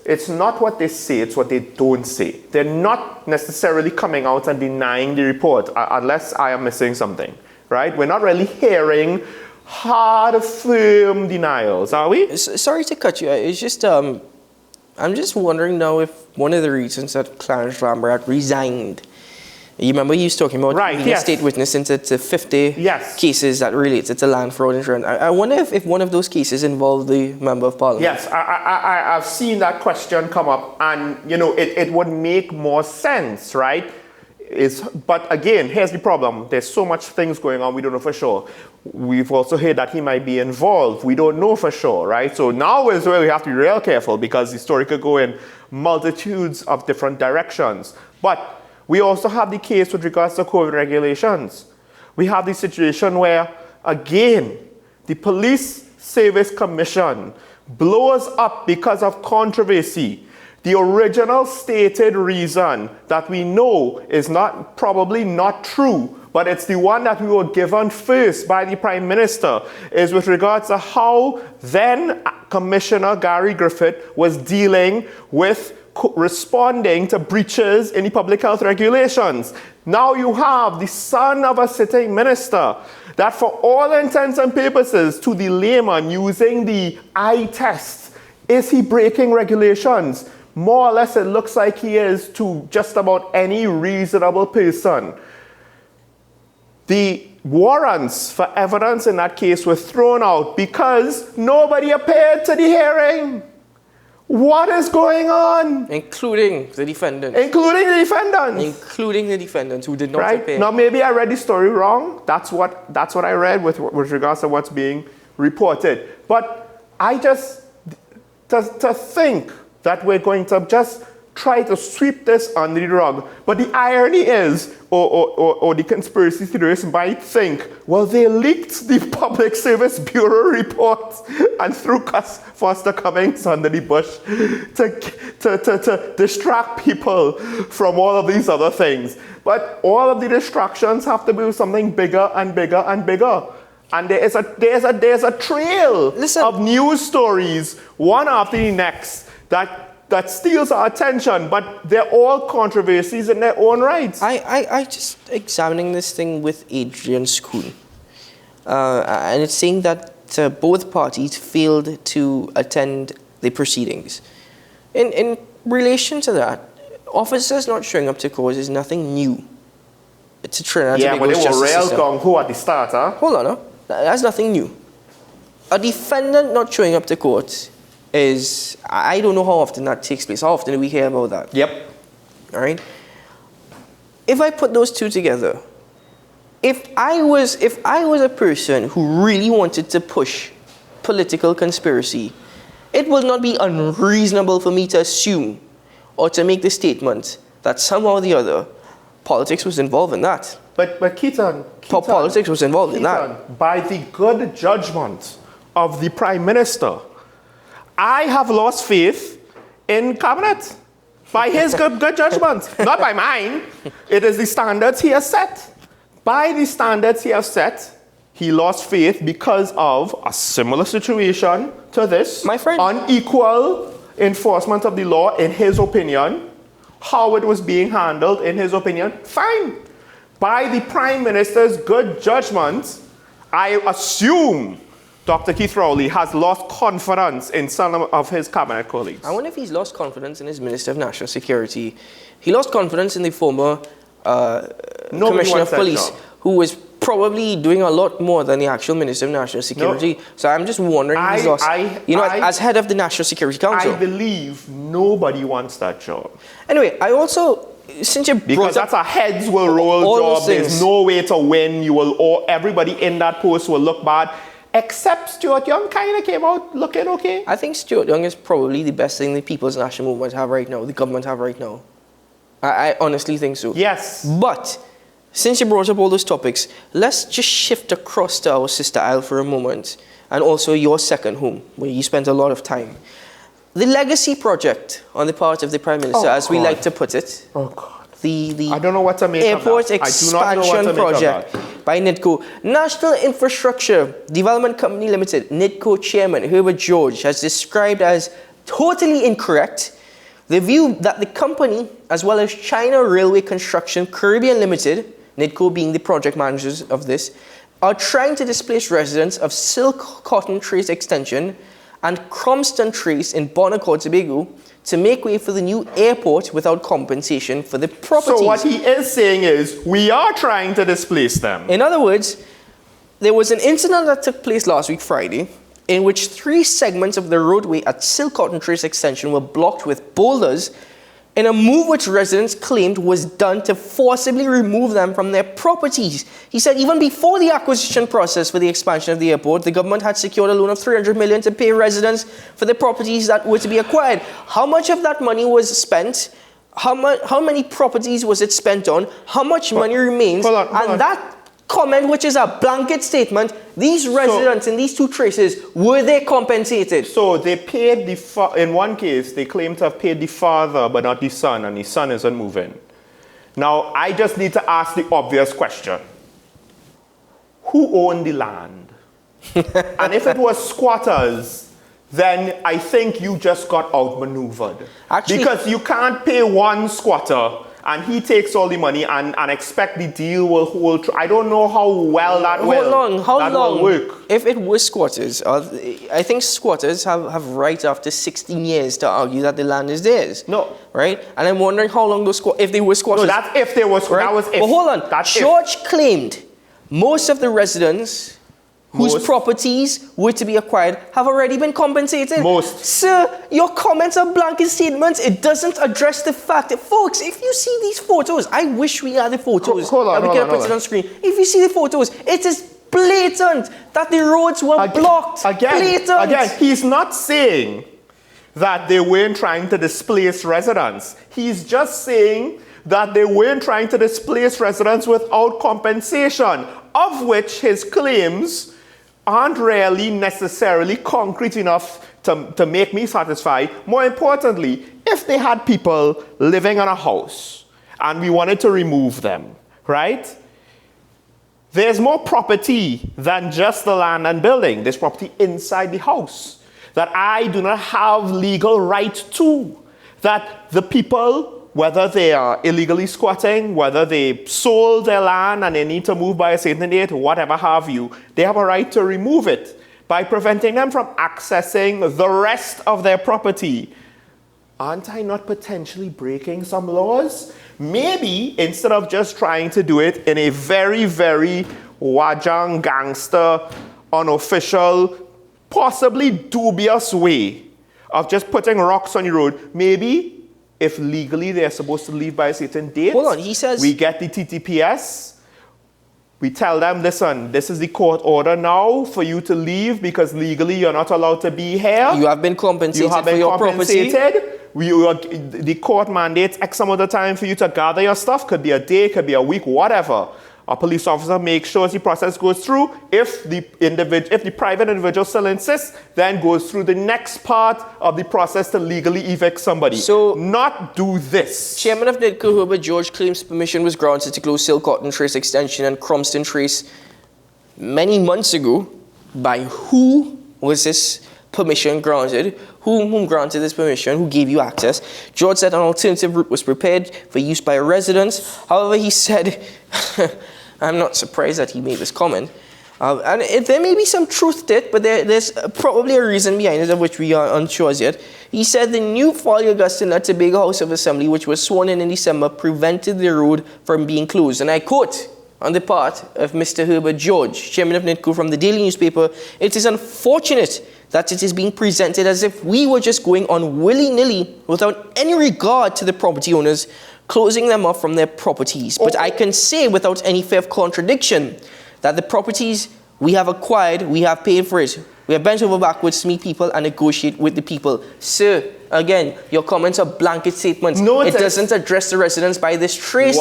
it's not what they say, it's what they don't say. They're not necessarily coming out and denying the report, unless I am missing something, right? We're not really hearing hard, firm denials, are we? Sorry to cut you. It's just, I'm just wondering now if one of the reasons that Clarence Rambert resigned. You remember he was talking about being a state witness into 50 cases that related to land fraud insurance. I wonder if one of those cases involved the Member of Parliament. Yes, I've seen that question come up, and it would make more sense, right? But again, here's the problem. There's so much things going on, we don't know for sure. We've also heard that he might be involved. We don't know for sure, right? So now is where we have to be real careful, because the story could go in multitudes of different directions. But we also have the case with regards to COVID regulations. We have the situation where, again, the Police Service Commission blows up because of controversy. The original stated reason that we know is probably not true, but it's the one that we were given first by the Prime Minister, is with regards to how then Commissioner Gary Griffith was dealing with responding to breaches in the public health regulations. Now you have the son of a sitting minister that, for all intents and purposes, to the layman using the eye test, is he breaking regulations? More or less it looks like he is to just about any reasonable person. The warrants for evidence in that case were thrown out because nobody appeared to the hearing. What is going on? Including the defendants. Including the defendants. Including the defendants who did not appear. Now maybe I read the story wrong. That's what I read with regards to what's being reported. But I just to think that we're going to just try to sweep this under the rug. But the irony is, or the conspiracy theorists might think, well, they leaked the Public Service Bureau report and threw Foster Cummings under the bush to distract people from all of these other things. But all of the distractions have to be with something bigger and bigger and bigger. And there's a trail of news stories, one after the next, that steals our attention, but they're all controversies in their own rights. I just examining this thing with Adrian Schoon, and it's saying that both parties failed to attend the proceedings. In relation to that, officers not showing up to court is nothing new. It's a Trinidad Yeah, but they were real system. gung-ho at the start, huh? Hold on, no? That's nothing new. A defendant not showing up to court is, I don't know how often that takes place. How often do we hear about that? Yep. All right. If I put those two together, if I was a person who really wanted to push political conspiracy, it would not be unreasonable for me to assume or to make the statement that somehow or the other politics was involved in that. But Keaton, politics was involved in that. By the good judgment of the Prime Minister, I have lost faith in cabinet by his good judgment, not by mine. It is the standards he has set. By the standards he has set, he lost faith because of a similar situation to this. My friend. Unequal enforcement of the law, in his opinion. How it was being handled, in his opinion, fine. By the Prime Minister's good judgment, I assume Dr. Keith Rowley has lost confidence in some of his cabinet colleagues. I wonder if he's lost confidence in his Minister of National Security. He lost confidence in the former Commissioner of Police, who was probably doing a lot more than the actual Minister of National Security. No. So I'm just wondering if he's lost, as head of the National Security Council. I believe nobody wants that job. Anyway, I also, since you brought because that's a heads will roll job. There's no way to win. Everybody in that post will look bad. Except Stuart Young kind of came out looking okay. I think Stuart Young is probably the best thing the People's National Movement have right now, the government have right now. I honestly think so. Yes. But since you brought up all those topics, let's just shift across to our sister isle for a moment, and also your second home, where you spent a lot of time. The legacy project on the part of the Prime Minister, as we like to put it. Oh, God. The I don't know what to make airport of that. expansion project by NIDCO. National Infrastructure Development Company Limited, NIDCO chairman Herbert George, has described as totally incorrect the view that the company, as well as China Railway Construction Caribbean Limited, NIDCO being the project managers of this, are trying to displace residents of Silk Cotton Trace Extension and Cromston Trace in Bonacord, Tobago, to make way for the new airport without compensation for the properties. So what he is saying is, we are trying to displace them. In other words, there was an incident that took place last week, Friday, in which 3 segments of the roadway at Silk Cotton Trace Extension were blocked with boulders in a move which residents claimed was done to forcibly remove them from their properties. He said even before the acquisition process for the expansion of the airport, the government had secured a loan of $300 million to pay residents for the properties that were to be acquired. How much of that money was spent? How many properties was it spent on? How much money remains? Hold on. That comment, which is a blanket statement, these residents in these 2 traces, were they compensated? So they paid in one case, they claim to have paid the father, but not the son, and the son isn't moving. Now, I just need to ask the obvious question. Who owned the land? And if it was squatters, then I think you just got outmaneuvered. Because you can't pay one squatter and he takes all the money and expect the deal will hold. I don't know how well that will work. If it was squatters, I think squatters have right after 16 years to argue that the land is theirs. No. Right? And I'm wondering how long those if they were squatters. No, that's if they were squatters. Right? That was if. But hold on. George claimed most of the residents whose properties were to be acquired have already been compensated. Most. Sir, your comments are blanket statements. It doesn't address the fact that, folks, if you see these photos, I wish we had the photos. Hold on, we can put it on screen. If you see the photos, it is blatant that the roads were blocked. Again, he's not saying that they weren't trying to displace residents. He's just saying that they weren't trying to displace residents without compensation, of which his claims aren't really necessarily concrete enough to make me satisfied. More importantly, if they had people living in a house and we wanted to remove them, right? There's more property than just the land and building. There's property inside the house that I do not have legal right to. That the people, whether they are illegally squatting, whether they sold their land and they need to move by a certain date, whatever have you, they have a right to remove it by preventing them from accessing the rest of their property. Aren't I not potentially breaking some laws? Maybe instead of just trying to do it in a very, very wajang gangster, unofficial, possibly dubious way of just putting rocks on the road, maybe if legally they're supposed to leave by a certain date, hold on, he says we get the TTPS, we tell them, listen, this is the court order now for you to leave because legally you're not allowed to be here. You have been compensated for your property. The court mandates X amount of time for you to gather your stuff. Could be a day, could be a week, whatever. A police officer makes sure the process goes through. If the private individual still insists, then goes through the next part of the process to legally evict somebody. So, not do this. Chairman of NIDCO, Herbert George, claims permission was granted to close Silk Cotton Trace Extension and Cromston Trace many months ago. By who was this permission granted? Whom granted this permission? Who gave you access? George said an alternative route was prepared for use by residents. However, he said, I'm not surprised that he made this comment. And there may be some truth to it, but there's probably a reason behind it of which we are unsure as yet. He said the new Folly Augustine at Tobago House of Assembly, which was sworn in December, prevented the road from being closed. And I quote on the part of Mr. Herbert George, chairman of NITCO from the Daily Newspaper, "It is unfortunate that it is being presented as if we were just going on willy-nilly without any regard to the property owners, closing them off from their properties. But I can say without any fear of contradiction that the properties we have acquired, we have paid for it. We have bent over backwards to meet people and negotiate with the people." Sir, again, your comments are blanket statements. No, it doesn't address the residents by this trace,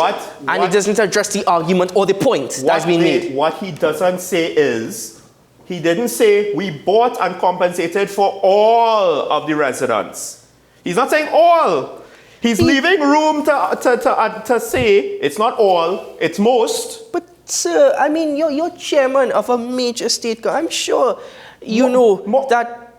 and it doesn't address the argument or the point that's been made. What he doesn't say is, he didn't say we bought and compensated for all of the residents. He's not saying all. He's leaving room to say it's not all, it's most. But sir, I mean, you're chairman of a major state. I'm sure you know that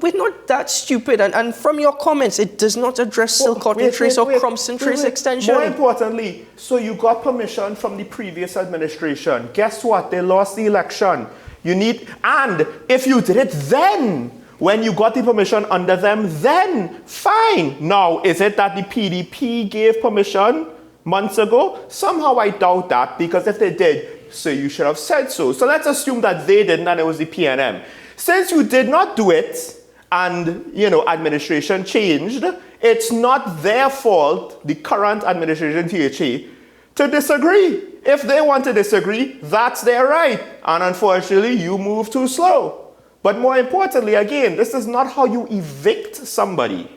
we're not that stupid. And from your comments, it does not address Silcott and Trace or Crumpston Trace extension. More importantly, so you got permission from the previous administration. Guess what? They lost the election. And if you did it then, when you got the permission under them, then fine. Now, is it that the PDP gave permission months ago? Somehow I doubt that, because if they did, so you should have said so. So let's assume that they didn't and it was the PNM. Since you did not do it and, administration changed, it's not their fault, the current administration THA, to disagree. If they want to disagree, that's their right. And unfortunately, you move too slow. But more importantly, again, this is not how you evict somebody.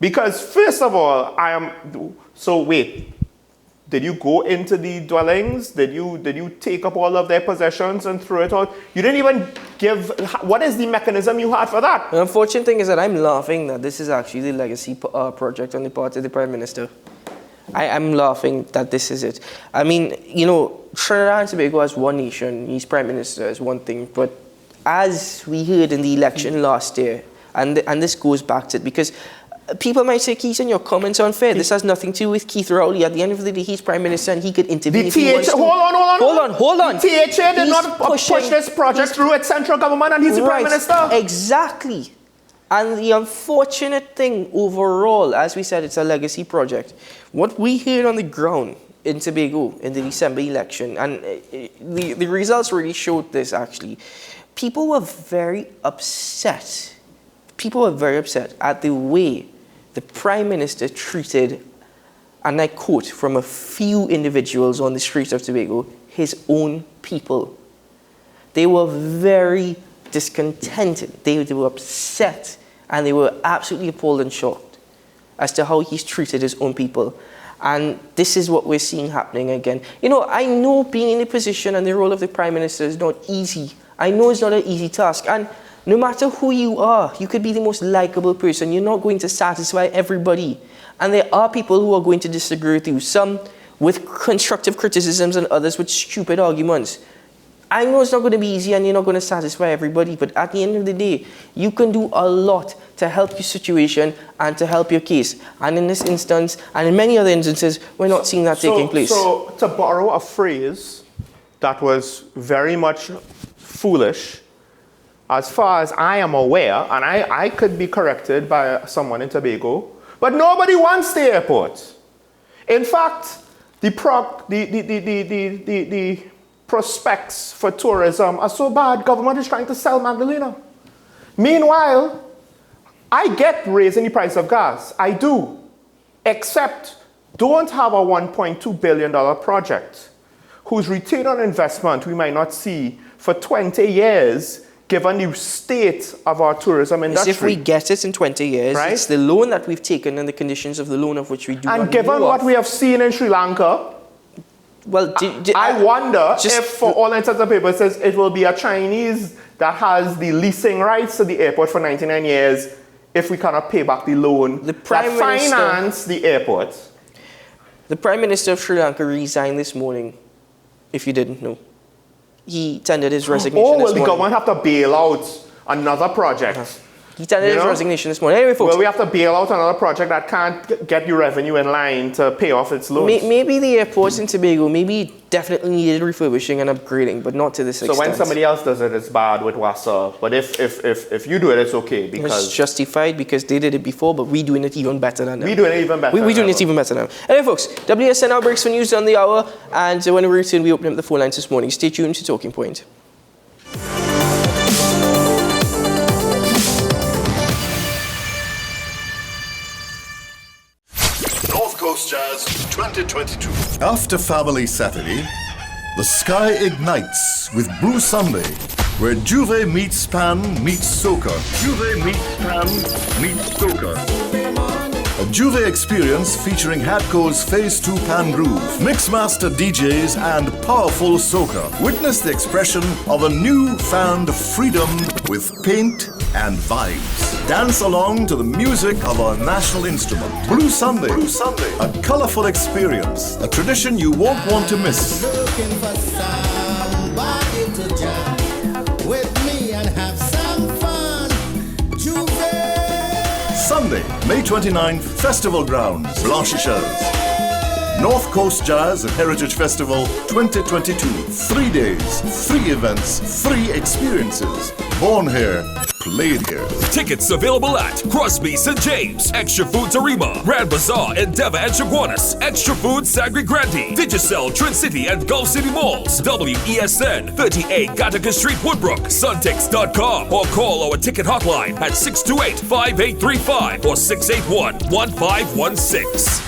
Because first of all, did you go into the dwellings? Did you take up all of their possessions and throw it out? You didn't even give, what is the mechanism you had for that? The unfortunate thing is that I'm laughing that this is actually the legacy project on the part of the Prime Minister. I'm laughing that this is it. I mean, Trinidad and Tobago as one nation, he's Prime Minister is one thing, but as we heard in the election last year, and this goes back to it, because people might say, Keith, your comments are unfair. This has nothing to do with Keith Rowley. At the end of the day, he's Prime Minister and he could intervene if he wants to. Hold on. The THA did not push this project through its central government and he's the Prime Minister. Exactly. And the unfortunate thing overall, as we said, it's a legacy project. What we heard on the ground in Tobago in the December election, and the results really showed this actually, people were very upset. People were very upset at the way the Prime Minister treated, and I quote from a few individuals on the streets of Tobago, his own people. They were very discontented. They were upset, and they were absolutely appalled and shocked as to how he's treated his own people. And this is what we're seeing happening again. I know being in the position and the role of the Prime Minister is not easy. I know it's not an easy task. And no matter who you are, you could be the most likable person. You're not going to satisfy everybody. And there are people who are going to disagree with you. Some with constructive criticisms and others with stupid arguments. I know it's not going to be easy and you're not going to satisfy everybody. But at the end of the day, you can do a lot to help your situation and to help your case. And in this instance, and in many other instances, we're not seeing that taking place. So to borrow a phrase that was very much foolish, as far as I am aware, and I could be corrected by someone in Tobago, but nobody wants the airport. In fact, the prospects for tourism are so bad, government is trying to sell Magdalena. Meanwhile, I get raising the price of gas. I do. Except, don't have a $1.2 billion project whose return on investment we might not see for 20 years, given the state of our tourism industry. If we get it in 20 years, right? It's the loan that we've taken and the conditions of the loan of which we do not know. And given what we have seen in Sri Lanka, well, I wonder if, for all intents and purposes, it will be a Chinese that has the leasing rights to the airport for 99 years if we cannot pay back the loan that finance the airport. The Prime Minister of Sri Lanka resigned this morning, if you didn't know. He tendered his resignation this morning. The government have to bail out another project He tendered his resignation this morning. Anyway, folks. Well, we have to bail out another project that can't get you revenue in line to pay off its loans. Maybe the airports in Tobago, definitely needed refurbishing and upgrading, but not to this extent. So when somebody else does it, it's bad with WASA. But if you do it, it's okay because... It's justified because they did it before, but we're doing it even better than them. We're doing it even better. We're doing it even better than them. Anyway, folks, WSN now breaks for news on the hour, and when we return, we open up the phone lines this morning. Stay tuned to Talking Point. North Coast Jazz 2022. After Family Saturday, the sky ignites with Blue Sunday, where Juve meets Pan meets Soca. Juve meets Pan meets Soca. A Juve experience featuring Hadco's Phase 2 Pan Groove, Mixmaster DJs, and powerful soca. Witness the expression of a newfound freedom with paint and vibes. Dance along to the music of our national instrument. Blue Sunday. Blue Sunday. A colorful experience. A tradition you won't want to miss. Looking for somebody to jam with me and have some fun. Juve. Sunday, May 29th, Festival Grounds, Blanchisseuse. North Coast Jazz and Heritage Festival 2022. 3 days, 3 events, 3 experiences. Born here, played here. Tickets available at Crosby St. James, Extra Foods Arima, Grand Bazaar, Endeavour and Chaguanas, Extra Foods Sagre Grande, Digicel, Trin City and Gulf City Malls, WESN, 38 Gattaca Street, Woodbrook, Suntix.com, or call our ticket hotline at 628-5835 or 681-1516.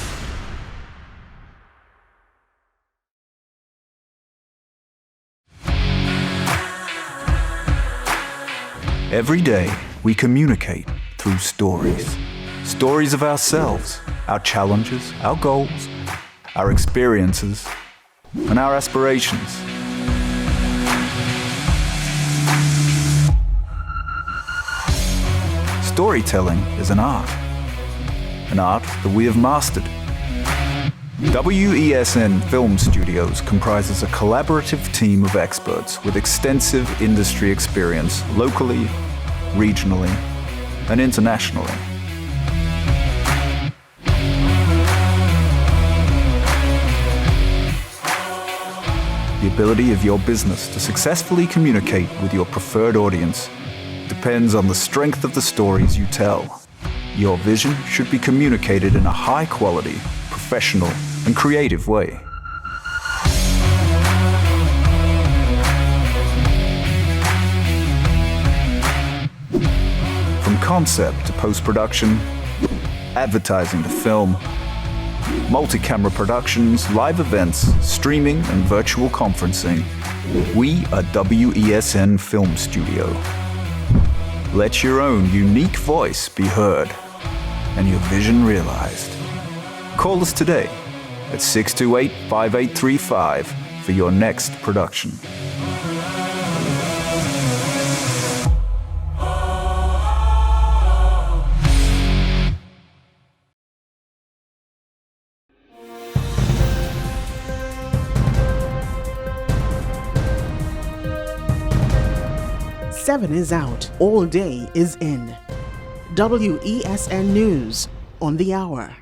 Every day, we communicate through stories. Stories of ourselves, our challenges, our goals, our experiences, and our aspirations. Storytelling is an art that we have mastered. WESN Film Studios comprises a collaborative team of experts with extensive industry experience locally, regionally, and internationally. The ability of your business to successfully communicate with your preferred audience depends on the strength of the stories you tell. Your vision should be communicated in a high-quality, professional, and creative way. From concept to post-production, advertising to film, multi-camera productions, live events, streaming, and virtual conferencing, we are WESN Film Studio. Let your own unique voice be heard and your vision realized. Call us today at 628-5835 for your next production. Seven is out. All day is in. WESN News on the hour.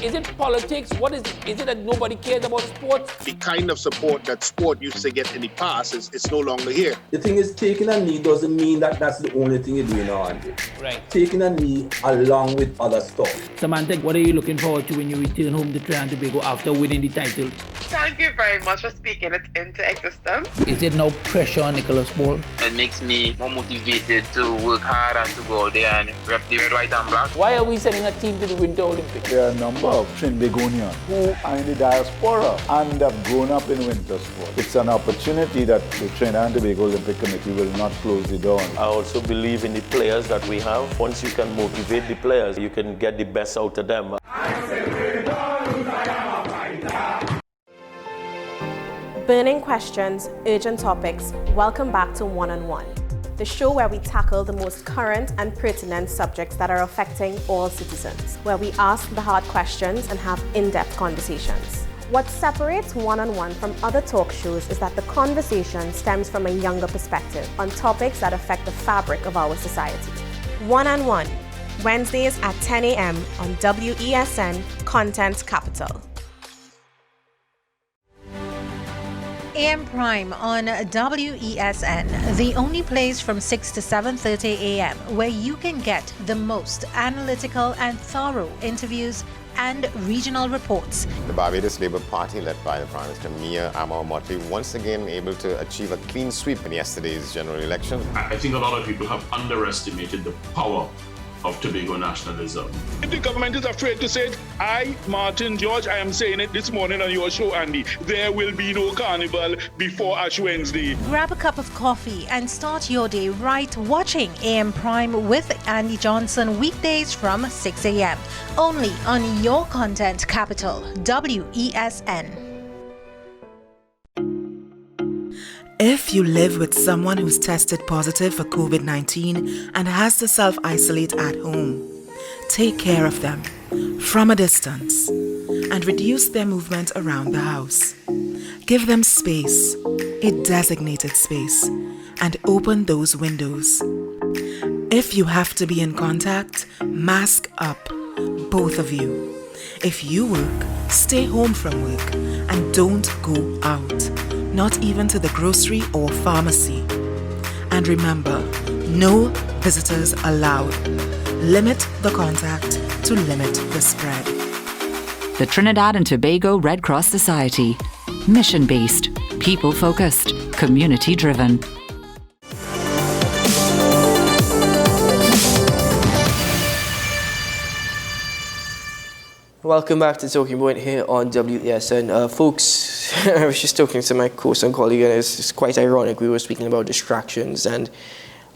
Is it politics? What is it? Is it that nobody cares about sports? The kind of support that sport used to get in the past is no longer here. The thing is, taking a knee doesn't mean that that's the only thing you're doing now, Andre. Right. Taking a knee along with other stuff. Samantha, what are you looking forward to when you return home to Trinidad and Tobago after winning the title? Thank you very much for speaking it into existence. Is there no pressure on Nicholas Paul? It makes me more motivated to work hard and to go out there and rep the red, white and black. Why are we sending a team to the Winter Olympics? There are a number of Trinbagonians who are in the diaspora and have grown up in winter sport. It's an opportunity that the Trinidad and Tobago Olympic Committee will not close the door on. I also believe in the players that we have. Once you can motivate the players, you can get the best out of them. Burning questions, urgent topics. Welcome back to One on One, the show where we tackle the most current and pertinent subjects that are affecting all citizens, where we ask the hard questions and have in-depth conversations. What separates One-on-One from other talk shows is that the conversation stems from a younger perspective on topics that affect the fabric of our society. One-on-One, Wednesdays at 10 a.m. on WESN Content Capital. AM Prime on WESN, the only place from 6 to 7:30 a.m. where you can get the most analytical and thorough interviews and regional reports. The Barbados Labour Party, led by the Prime Minister Mia Amal Motley, once again able to achieve a clean sweep in yesterday's general election. I think a lot of people have underestimated the power of Tobago nationalism. If the government is afraid to say it, I, Martin George, I am saying it this morning on your show, Andy, there will be no carnival before Ash Wednesday. Grab a cup of coffee and start your day right watching AM Prime with Andy Johnson weekdays from 6 a.m. only on your Content Capital, WESN. If you live with someone who's tested positive for COVID-19 and has to self-isolate at home, take care of them from a distance and reduce their movement around the house. Give them space, a designated space, and open those windows. If you have to be in contact, mask up, both of you. If you work, stay home from work and don't go out. Not even to the grocery or pharmacy. And remember, no visitors allowed. Limit the contact to limit the spread. The Trinidad and Tobago Red Cross Society. Mission-based, people-focused, community-driven. Welcome back to Talking Point here on WESN. Folks, I was just talking to my co-host and colleague, and it's quite ironic. We were speaking about distractions and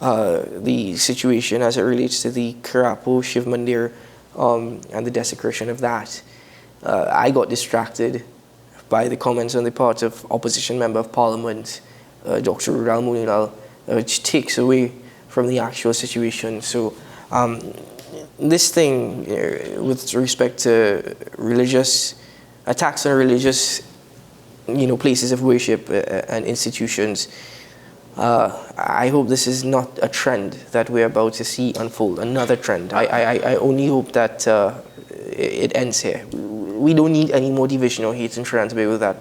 the situation as it relates to the Karapo Shiv Mandir and the desecration of that. I got distracted by the comments on the part of Opposition Member of Parliament, Dr. Rudal Munilal, which takes away from the actual situation. So, this thing with respect to religious attacks on religious, places of worship and institutions, I hope this is not a trend that we're about to see unfold. Another trend. I only hope that it ends here. We don't need any more division or hate in Trinidad and Tobago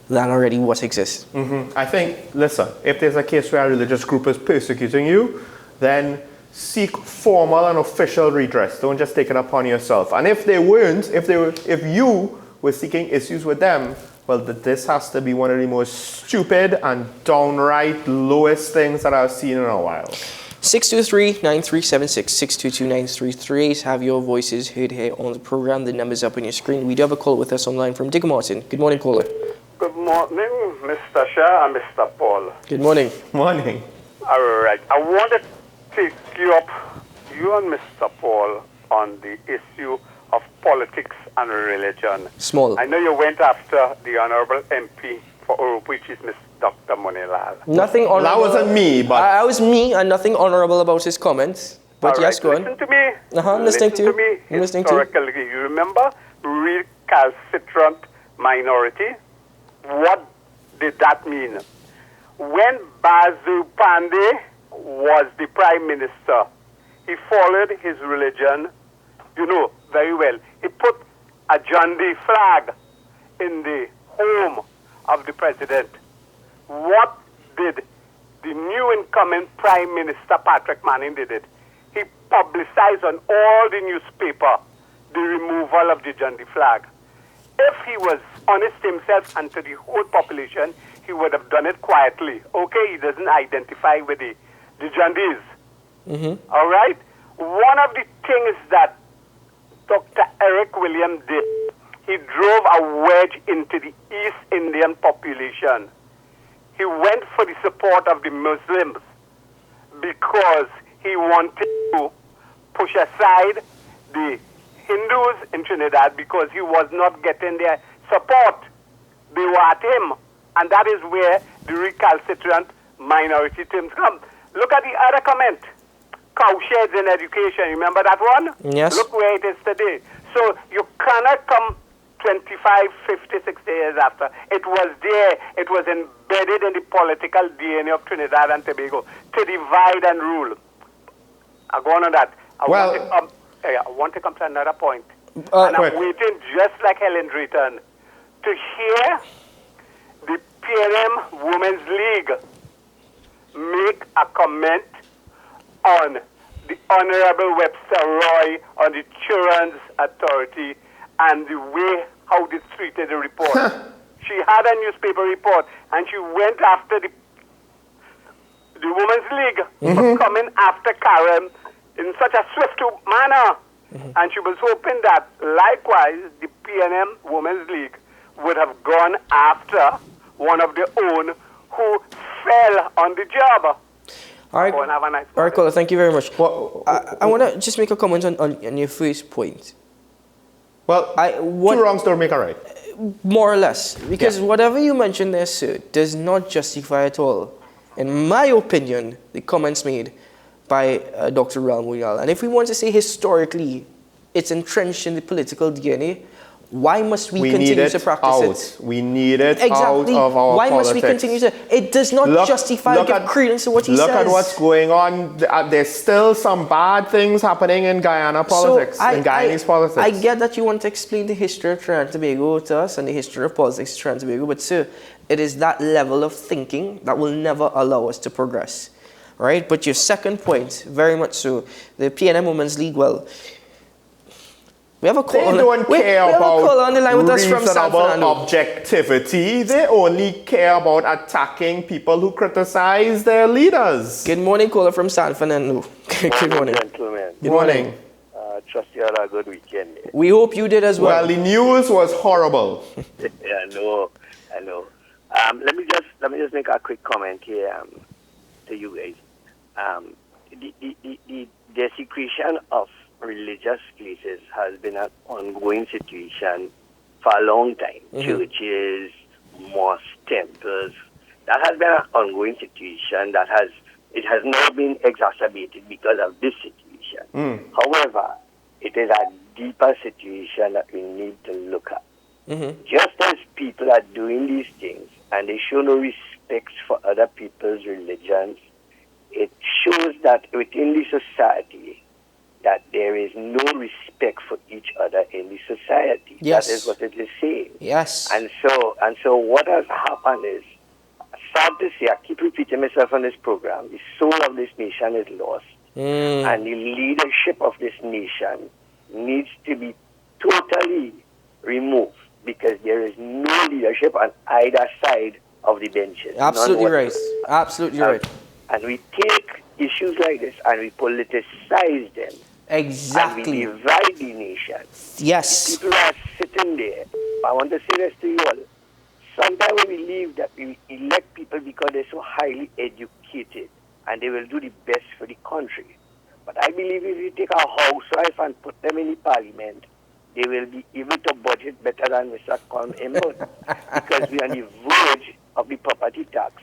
than already what exists. I think, listen, if there's a case where a religious group is persecuting you, then seek formal and official redress. Don't just take it upon yourself. And if they weren't, if you were seeking issues with them, well, this has to be one of the most stupid and downright lowest things that I've seen in a while. 623-9376, 622-9338. Have your voices heard here on the program. The number's up on your screen. We do have a call with us online from Digger Martin. Good morning, caller. Good morning, Mr. Shah and Mr. Paul. Good morning. Morning. All right. I wanted to take you and Mr. Paul, on the issue of politics and religion. Small. I know you went after the Honourable MP for Europe, which is Ms. Dr. Munilal. Nothing honourable. That wasn't me, but... I was me, and nothing honourable about his comments. But yes, go on. Listen to me. Listening to you. I'm listening to me. You remember recalcitrant minority? What did that mean? When Basu Pandey was the Prime Minister, he followed his religion, very well. He put a Jandi flag in the home of the President. What did the new incoming Prime Minister, Patrick Manning, did it? He publicized on all the newspaper the removal of the Jandi flag. If he was honest himself and to the whole population, he would have done it quietly. Okay, he doesn't identify with the Jandis. All right? One of the things that Dr. Eric Williams did, he drove a wedge into the East Indian population. He went for the support of the Muslims because he wanted to push aside the Hindus in Trinidad because he was not getting their support. They were at him. And that is where the recalcitrant minority terms come. Look at the other comment. Cowsheds in education. Remember that one? Yes. Look where it is today. So you cannot come 25, 50, 60 years after. It was there. It was embedded in the political DNA of Trinidad and Tobago to divide and rule. I'll go on that. I want to come to another point. And I'm waiting, just like Helen Drayton, to hear the PNM Women's League make a comment on the Honorable Webster Roy on the Children's Authority and the way how they treated the report. She had a newspaper report and she went after the Women's League for coming after Karen in such a swift manner. And she was hoping that likewise the PNM Women's League would have gone after one of their own who fell on the job. All right, have a nice all right, caller, thank you very much. I want to just make a comment on your first point. Well, two wrongs don't make a right. More or less. Because whatever you mentioned there, sir, does not justify at all, in my opinion, the comments made by Dr. Raul Muyal. And if we want to say historically, it's entrenched in the political DNA, why must we continue to practice it? We need it out exactly. of our Why politics. must we continue to? It does not justify or give credence to what he says. Look at what's going on. There's still some bad things happening in Guyana politics, in Guyanese politics. I get that you want to explain the history of Trinidad and Tobago to us and the history of politics of Trinidad and Tobago, but sir, it is that level of thinking that will never allow us to progress. Right? But your second point, very much so, the PNM Women's League, well, we have a call they don't care about on the line with us from San Fernando. Objectivity. They only care about attacking people who criticize their leaders. Good morning, caller from San Fernando. Good morning. Gentlemen. Good morning. Trust you had a good weekend. We hope you did as well. Well, the news was horrible. Yeah, I know. Let me just make a quick comment here to you guys. The desecration of religious places has been an ongoing situation for a long time. Churches, mosques, temples. That has been an ongoing situation that has not been exacerbated because of this situation. However, it is a deeper situation that we need to look at. Just as people are doing these things and they show no respect for other people's religions, it shows that within the society that there is no respect for each other in the society. Yes. That is what it is saying. Yes. And so what has happened is, sad to say, I keep repeating myself on this program, the soul of this nation is lost. And the leadership of this nation needs to be totally removed because there is no leadership on either side of the benches. Absolutely right. Absolutely right. And we take issues like this and we politicize them. Exactly. And we divide the nation. Yes. People are sitting there. I want to say this to you all. Sometimes we believe that we elect people because they're so highly educated and they will do the best for the country. But I believe if you take a housewife and put them in the parliament, they will be able to budget better than Mr. Con Emmon. Because we are on the verge of the property tax.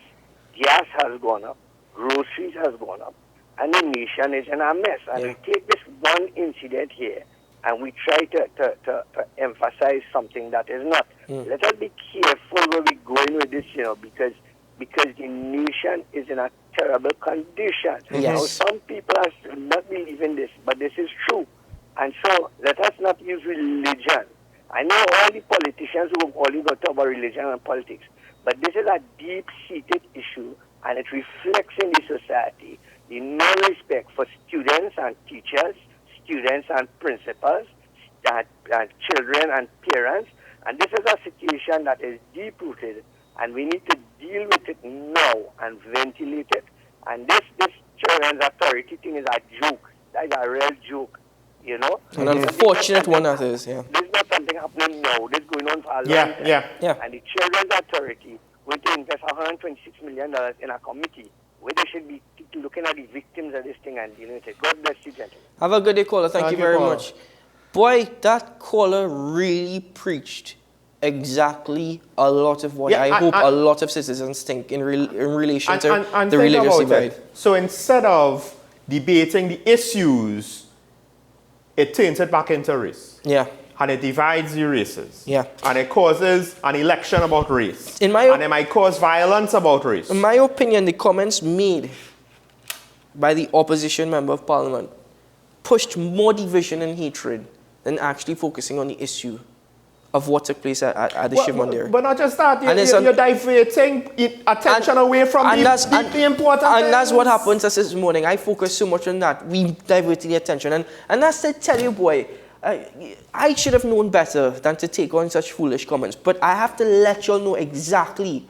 Gas has gone up. Groceries has gone up. And the nation is in a mess. And we take this one incident here and we try to emphasize something that is not. Let us be careful where we're going with this, because the nation is in a terrible condition. Now, some people are still not believing this, but this is true. And so let us not use religion. I know all the politicians who have only got to talk about religion and politics, but this is a deep-seated issue, and it reflects in the society the no-respect for students and teachers, students and principals, and children and parents. And this is a situation that is deep-rooted, and we need to deal with it now and ventilate it. And this children's authority thing is a joke. That is a real joke, An unfortunate one that is, This is not something happening now. This is going on for a long time. Yeah. And the children's authority went to invest $126 million in a committee where they should be looking at the victims of this thing and dealing with it. God bless you, gentlemen. Have a good day, caller. Thank you very much. Boy, that caller really preached exactly a lot of what I hope a lot of citizens think in relation to the religious divide. So instead of debating the issues, it turns it back into race. Yeah. and it divides the races. Yeah. And it causes an election about race. And it might cause violence about race. In my opinion, the comments made by the opposition member of parliament pushed more division and hatred than actually focusing on the issue of what took place at the Shiv Mandir. But not just that, you're diverting attention away from the important And that's what happened this morning. I focused so much on that. We diverted the attention. And that's to tell you, boy, I should have known better than to take on such foolish comments. But I have to let y'all know exactly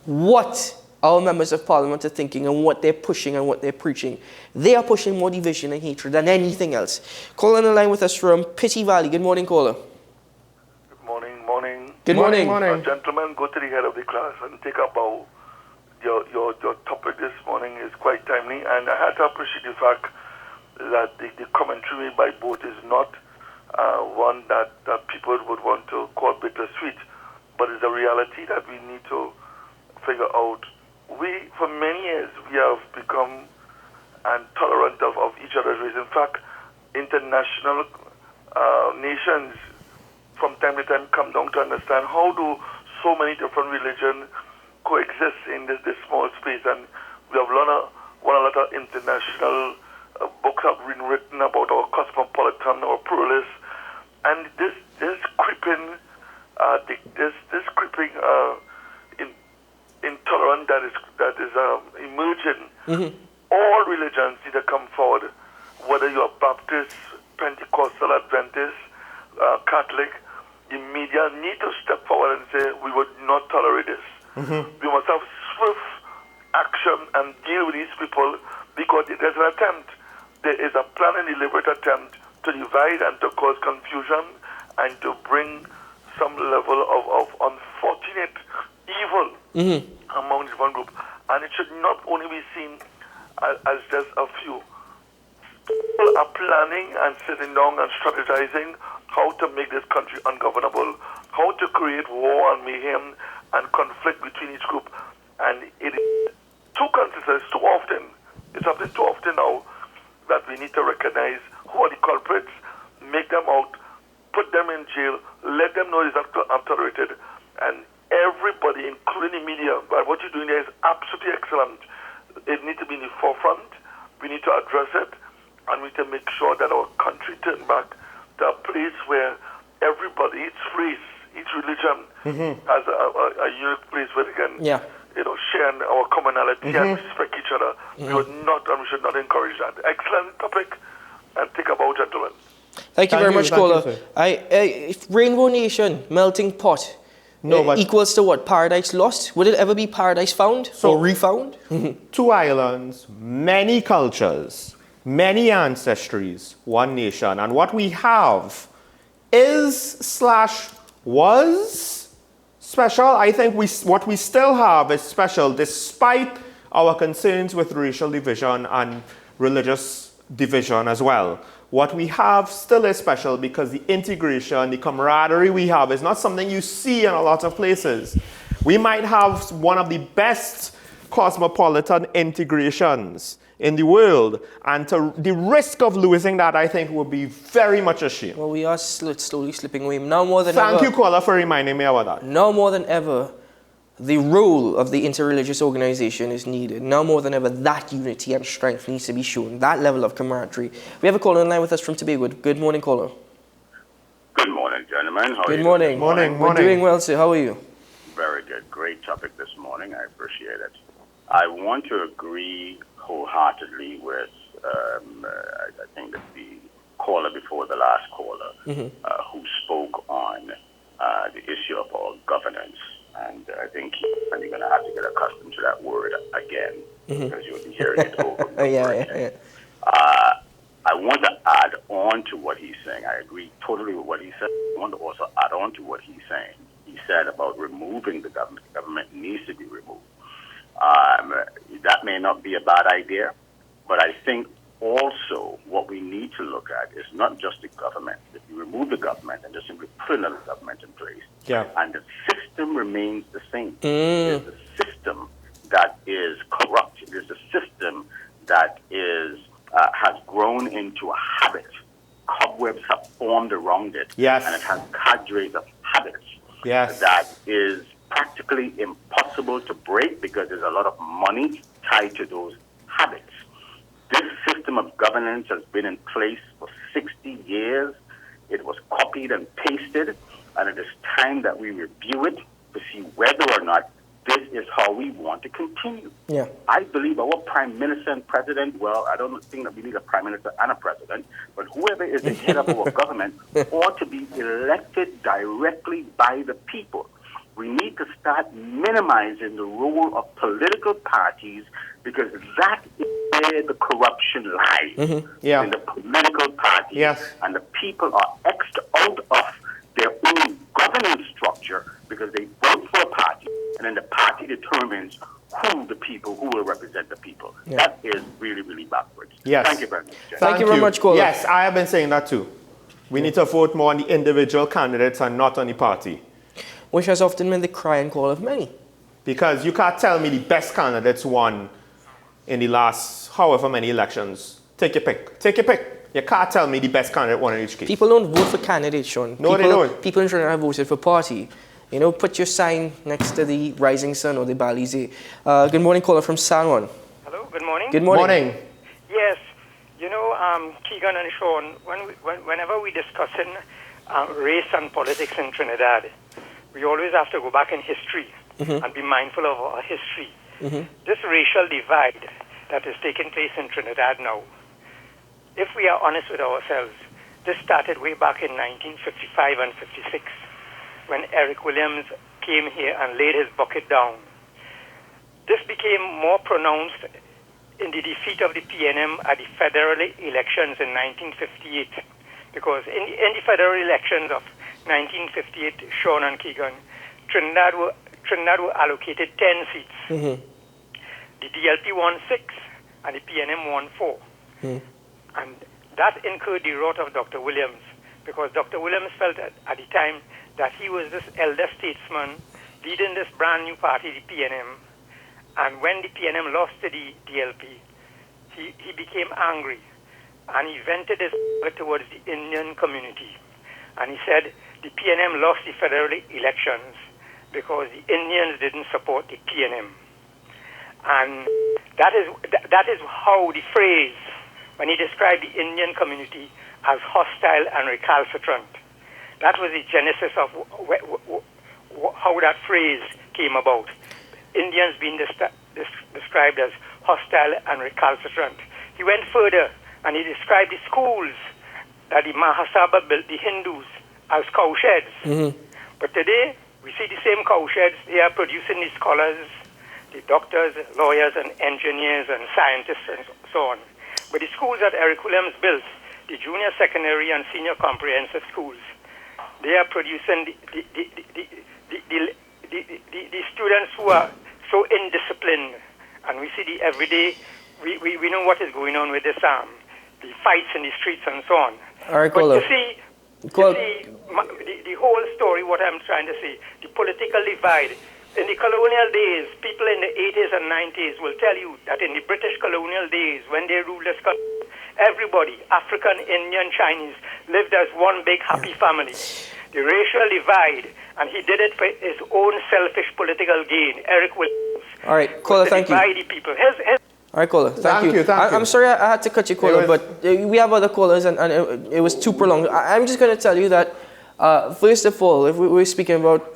what our members of parliament are thinking and what they're pushing and what they're preaching. They are pushing more division and hatred than anything else. Caller on the line with us from Pitty Valley. Good morning, caller. Morning. Good morning. Gentlemen, go to the head of the class and take a bow. Your topic this morning is quite timely, and I had to appreciate the fact that the commentary made by both is not one that people would want to call bittersweet, but it's a reality that we need to figure out. For many years, we have become intolerant of each other's race. In fact, international nations from time to time come down to understand how do so many different religions coexist in this small space. And we have won a lot of international books have been written about our cosmopolitan, our pluralist, and this creeping intolerance that is emerging. Mm-hmm. All religions need to come forward, whether you're Baptist, Pentecostal, Adventist, Catholic. The media need to step forward and say, we would not tolerate this. Mm-hmm. We must have swift action and deal with these people, because there's an attempt. There is a planned and deliberate attempt to divide and to cause confusion and to bring some level of unfortunate evil among this one group. And it should not only be seen as just a few. People are planning and sitting down and strategizing how to make this country ungovernable, how to create war and mayhem and conflict between each group. And it is too consistent, too often. It's happening too often now that we need to recognize who are the culprits, make them out, put them in jail, let them know it's not tolerated. And everybody, including the media, but what you're doing there is absolutely excellent. It needs to be in the forefront. We need to address it, and we need to make sure that our country turn back to a place where everybody, each race, each religion has a unique place where they can, share our commonality and respect each other. We would not, and we should not encourage that. Excellent topic, and take a bow, gentlemen. Thank you very much, caller. Rainbow Nation, melting pot. Equals to what? Paradise lost? Would it ever be paradise found or refound? 2 islands, many cultures, many ancestries, one nation. And what we have was special. I think what we still have is special, despite our concerns with racial division and religious division as well. What we have still is special because the integration, the camaraderie we have is not something you see in a lot of places. We might have one of the best cosmopolitan integrations in the world, and the risk of losing that, I think, would be very much a shame. Well, we are slowly slipping away. Now more than ever. Thank you, caller, for reminding me about that. Now more than ever, the role of the interreligious organization is needed. Now more than ever, that unity and strength needs to be shown, that level of camaraderie. We have a caller on line with us from Tobago. Good morning, caller. Good morning, gentlemen. How are you? Good morning. We're doing well, sir. How are you? Very good. Great topic this morning. I appreciate it. I want to agree wholeheartedly with, I think that the caller before the last caller who spoke on the issue of our governance. And I think you're going to have to get accustomed to that word again because you'll be hearing it over and over again. I want to add on to what he's saying. I agree totally with what he said. I want to also add on to what he's saying. He said about removing the government. The government needs to be removed. That may not be a bad idea, but I think also what we need to look at is not just the government. If you remove the government and just simply put another government in place, and the system remains the same. It's a system that is corrupt. It is a system that is has grown into a habit, cobwebs have formed around it. Yes. And it has cadres of habits Yes. that is practically impossible to break because there's a lot of money tied to those habits. This system of governance has been in place for 60 years. It was copied and pasted, and it is time that we review it to see whether or not this is how we want to continue. Yeah. I believe our prime minister and president, well, I don't think that we need a prime minister and a president, but whoever is the head of our government ought to be elected directly by the people. We need to start minimizing the role of political parties because that is where the corruption lies, Yeah. in the political parties. Yes. And the people are X'd out of their own governance structure because they vote for a party, and then the party determines who the people, who will represent the people. Yeah. That is really, really backwards. Yes. Thank you very much, Jeff. Thank you very much, caller. Yes, I have been saying that too. We need to vote more on the individual candidates and not on the party. Which has often been the cry and call of many. Because you can't tell me the best candidates won in the last however many elections. Take your pick. Take your pick. You can't tell me the best candidate won in each case. People don't vote for candidates, Sean. No, they don't. People in Trinidad have voted for party. You know, put your sign next to the Rising Sun or the Balize. Good morning, caller from San Juan. Hello, good morning. Good morning. Morning. Yes, you know, Keegan and Sean, whenever we discussing race and politics in Trinidad, we always have to go back in history and be mindful of our history. This racial divide that is taking place in Trinidad now, if we are honest with ourselves, this started way back in 1955 and 56 when Eric Williams came here and laid his bucket down. This became more pronounced in the defeat of the PNM at the federal elections in 1958 because in the federal elections of 1958, Sean and Keegan, Trinidad were allocated 10 seats. The DLP won 6 and the PNM won 4. And that incurred the wrath of Dr. Williams because Dr. Williams felt at the time that he was this elder statesman leading this brand new party, the PNM. And when the PNM lost to the DLP, he became angry and he vented his anger towards the Indian community. And he said the PNM lost the federal elections because the Indians didn't support the PNM. And that is how the phrase, when he described the Indian community as hostile and recalcitrant, that was the genesis of how that phrase came about. Indians being described as hostile and recalcitrant. He went further and he described the schools that the Mahasabha built, the Hindus, as cowsheds. But today, we see the same cowsheds. They are producing the scholars, the doctors, lawyers, and engineers, and scientists, and so on. But the schools that Eric Williams built, the junior secondary and senior comprehensive schools, they are producing the students who are so indisciplined. And we see the everyday, we know what is going on with this, the fights in the streets and so on. All right, but caller. you see, the whole story, what I'm trying to say, the political divide. In the colonial days, people in the 80s and 90s will tell you that in the British colonial days, when they ruled this country, everybody, African, Indian, Chinese, lived as one big happy family. The racial divide, and he did it for his own selfish political gain. Eric Williams. All right, caller, thank you. Divide the people. All right, caller, thank you. I'm sorry I had to cut you, caller, but we have other callers, and it was too prolonged. I'm just going to tell you that, first of all, if we're speaking about,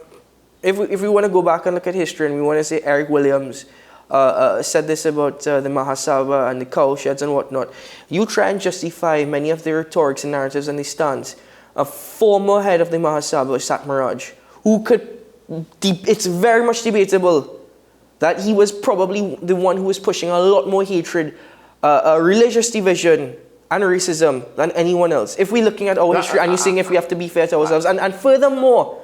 if we want to go back and look at history and we want to say Eric Williams said this about the Mahasabha and the cowsheds and whatnot, you try and justify many of the rhetorics and narratives and the stands. A former head of the Mahasabha, Satmaraj, who could, it's very much debatable that he was probably the one who was pushing a lot more hatred, religious division, and racism than anyone else. If we're looking at our history and you're saying if we have to be fair to ourselves, and furthermore,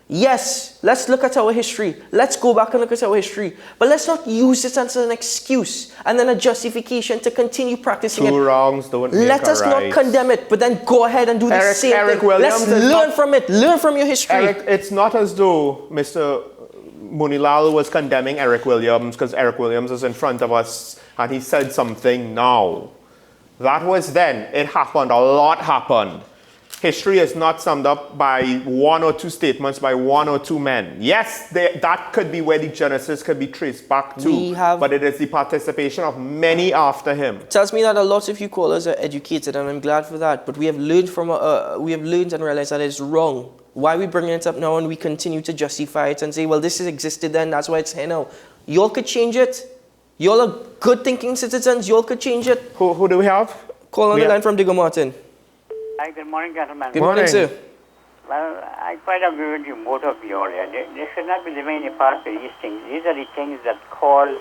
yes, let's look at our history. Let's go back and look at our history. But let's not use it as an excuse and then a justification to continue practicing it. Two wrongs don't make Let us not condemn it, but then go ahead and do the same Eric thing. Williams Let's learn from it. Learn from your history. Eric, it's not as though Mr. Munilal was condemning Eric Williams because Eric Williams is in front of us and he said something now. That was then. It happened. A lot happened. history is not summed up by one or two statements by one or two men. Yes, that could be where the genesis could be traced back to, but it is the participation of many after him. Tells me that a lot of you callers are educated, and I'm glad for that. But we have learned and realized that it's wrong. Why are we bringing it up now and we continue to justify it and say, well, this has existed then, that's why it's here now. Y'all could change it. Y'all are good thinking citizens. Y'all could change it. Who do we have? Call on the line from Digger Martin. Hi, good morning, gentlemen. Good morning, sir. Well, I quite agree with you, both of you earlier. They should not be living in the past with these things. These are the things that cause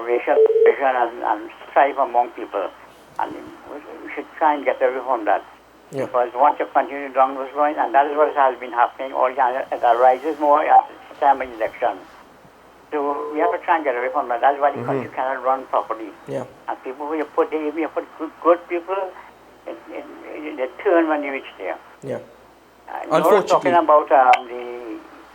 racial tension and strife among people. And we should try and get away from that. Yeah. Because once you continue down those lines, and that is what has been happening, it arises more at the time of election. So we have to try and get away from that. That's why the country cannot run properly. Yeah. And people who you put good people, they turn when you reach there. Yeah. You're talking about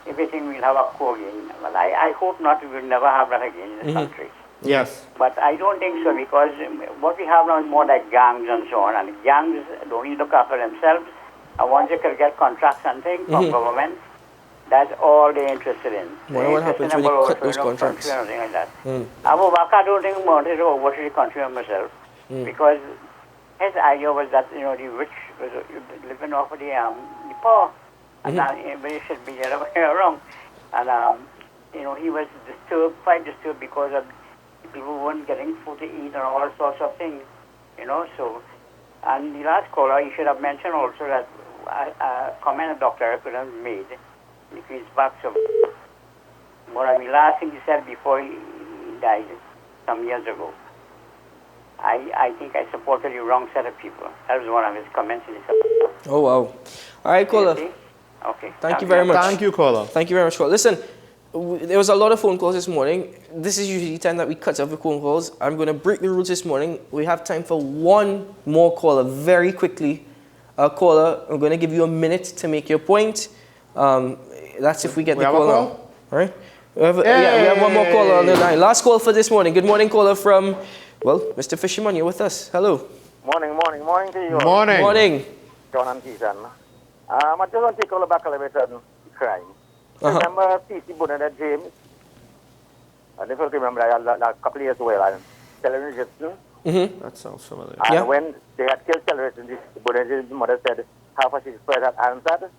everything will have a core again. Well, I hope not. We will never have that again in this country. Yes. But I don't think so, because what we have now is more like gangs and so on. And gangs don't even look after themselves. And once they can get contracts and things from government, that's all they're interested in. What happens when you cut those contracts? Anything like that. I don't think about it over to the country myself, because his idea was that the rich was living off of the poor, and that everybody should be the other way around. And he was quite disturbed because of people weren't getting food to eat and all sorts of things. So. And the last caller, you should have mentioned also that a comment that Dr. Ekudan made. If he's back, so what the last thing he said before he died some years ago. I think I supported the wrong set of people. That was one of his comments in his. Oh wow! All right, caller. Okay. Thank you very much. Thank you, caller. Thank you very much, caller. Listen, there was a lot of phone calls this morning. This is usually the time that we cut off the phone calls. I'm going to break the rules this morning. We have time for one more caller very quickly. Caller, I'm going to give you a minute to make your point. That's if we get the call now. All right? We have one more caller on the line. Last call for this morning. Good morning, caller from, Mr. Fisherman, you're with us. Hello. Morning to you. Morning. John and Keaton. I just want to take all back a little bit on crime. Remember P.C. Bernadette James? I don't remember a couple of years ago, Television Richardson. That sounds familiar. And when they had killed Television, Bernadette's mother said half of his prayers had answered.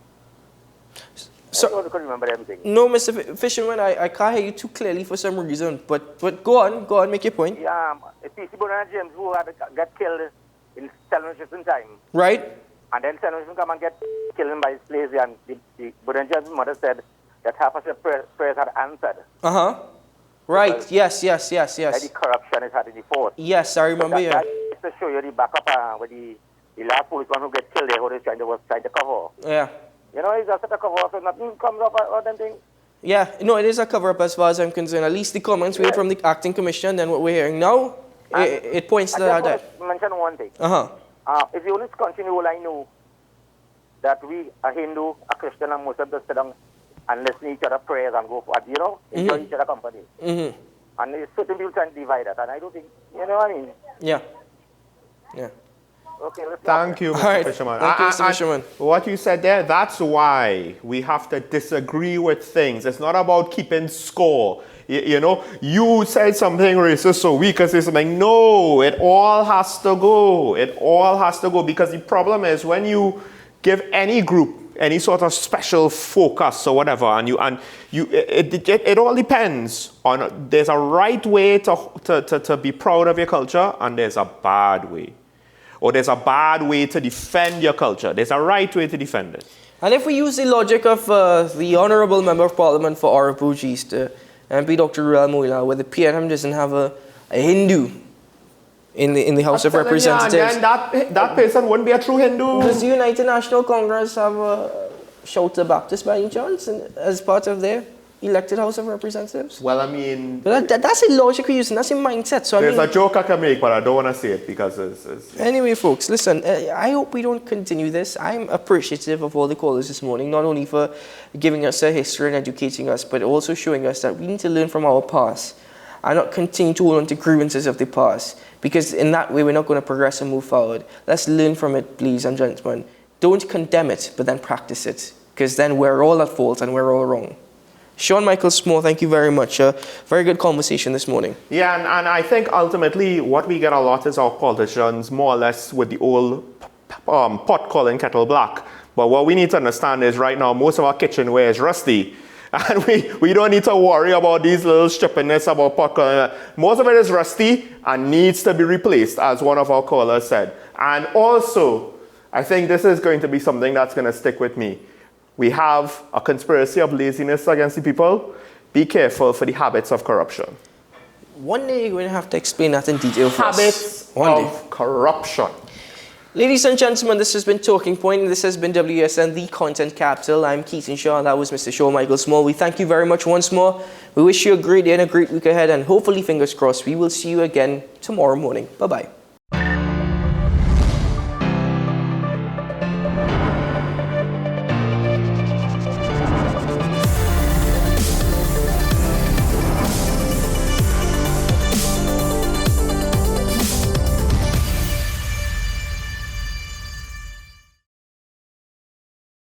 So, I couldn't remember everything. No, Mr. Fisherman, I can't hear you too clearly for some reason. But go on, make your point. Yeah, P.C. Bernadette James, who got killed in Television time. Right. And then Television come and get killed by his place, and the Bernadette James' mother said that half of the prayers had answered. Right, because yes. That the corruption is had in the fort. Yes, I remember, That is to show you the backup with the last policeman who get killed there, who was trying to cover. Yeah. It's just a cover up, so nothing comes up or anything. Yeah, no, it is a cover-up as far as I'm concerned. At least the comments we heard from the acting commissioner, and then what we're hearing now, it points to that. I just want to mention one thing. If you let's continue, all I know that we, a Hindu, a Christian, and Muslim, just sit down and listen to each other prayers and go for enjoy each other company. And there's certain people trying to divide that, and I don't think, what I mean? Yeah. Okay, Thank you, Mr. Fisherman. Thank you, Mr. Fisherman. What you said there, that's why we have to disagree with things. It's not about keeping score. You said something racist, so we can say something. No, it all has to go. It all has to go, because the problem is when you give any group any sort of special focus or whatever, it all depends on, there's a right way to be proud of your culture, and there's a bad way. Or there's a bad way to defend your culture. There's a right way to defend it. And if we use the logic of the Honourable Member of Parliament for Arabuj East, MP Dr. Ruel Moila, where the PNM doesn't have a Hindu in the House of Representatives. And then that person wouldn't be a true Hindu. Does the United National Congress have a Shouter Baptist by any chance as part of their elected House of Representatives? Well, I mean... But that's a logic we're using, that's a mindset. So there's a joke I can make, but I don't want to say it because it's... Anyway, folks, listen, I hope we don't continue this. I'm appreciative of all the callers this morning, not only for giving us a history and educating us, but also showing us that we need to learn from our past and not continue to hold on to grievances of the past, because in that way we're not going to progress and move forward. Let's learn from it, ladies and gentlemen. don't condemn it, but then practice it, because then we're all at fault and we're all wrong. Sean Michael Small, thank you very much. Very good conversation this morning. Yeah, and I think ultimately what we get a lot is our politicians more or less with the old pot calling kettle black. But what we need to understand is right now most of our kitchenware is rusty. And we don't need to worry about these little stupidness about pot calling. Most of it is rusty and needs to be replaced, as one of our callers said. And also, I think this is going to be something that's going to stick with me. We have a conspiracy of laziness against the people. Be careful for the habits of corruption. One day you're going to have to explain that in detail for us. Habits of corruption. Ladies and gentlemen, this has been Talking Point. This has been WSN, the content capital. I'm Keaton Shaw, and that was Mr. Sean Michael Small. We thank you very much once more. We wish you a great day and a great week ahead, and hopefully, fingers crossed, we will see you again tomorrow morning. Bye-bye.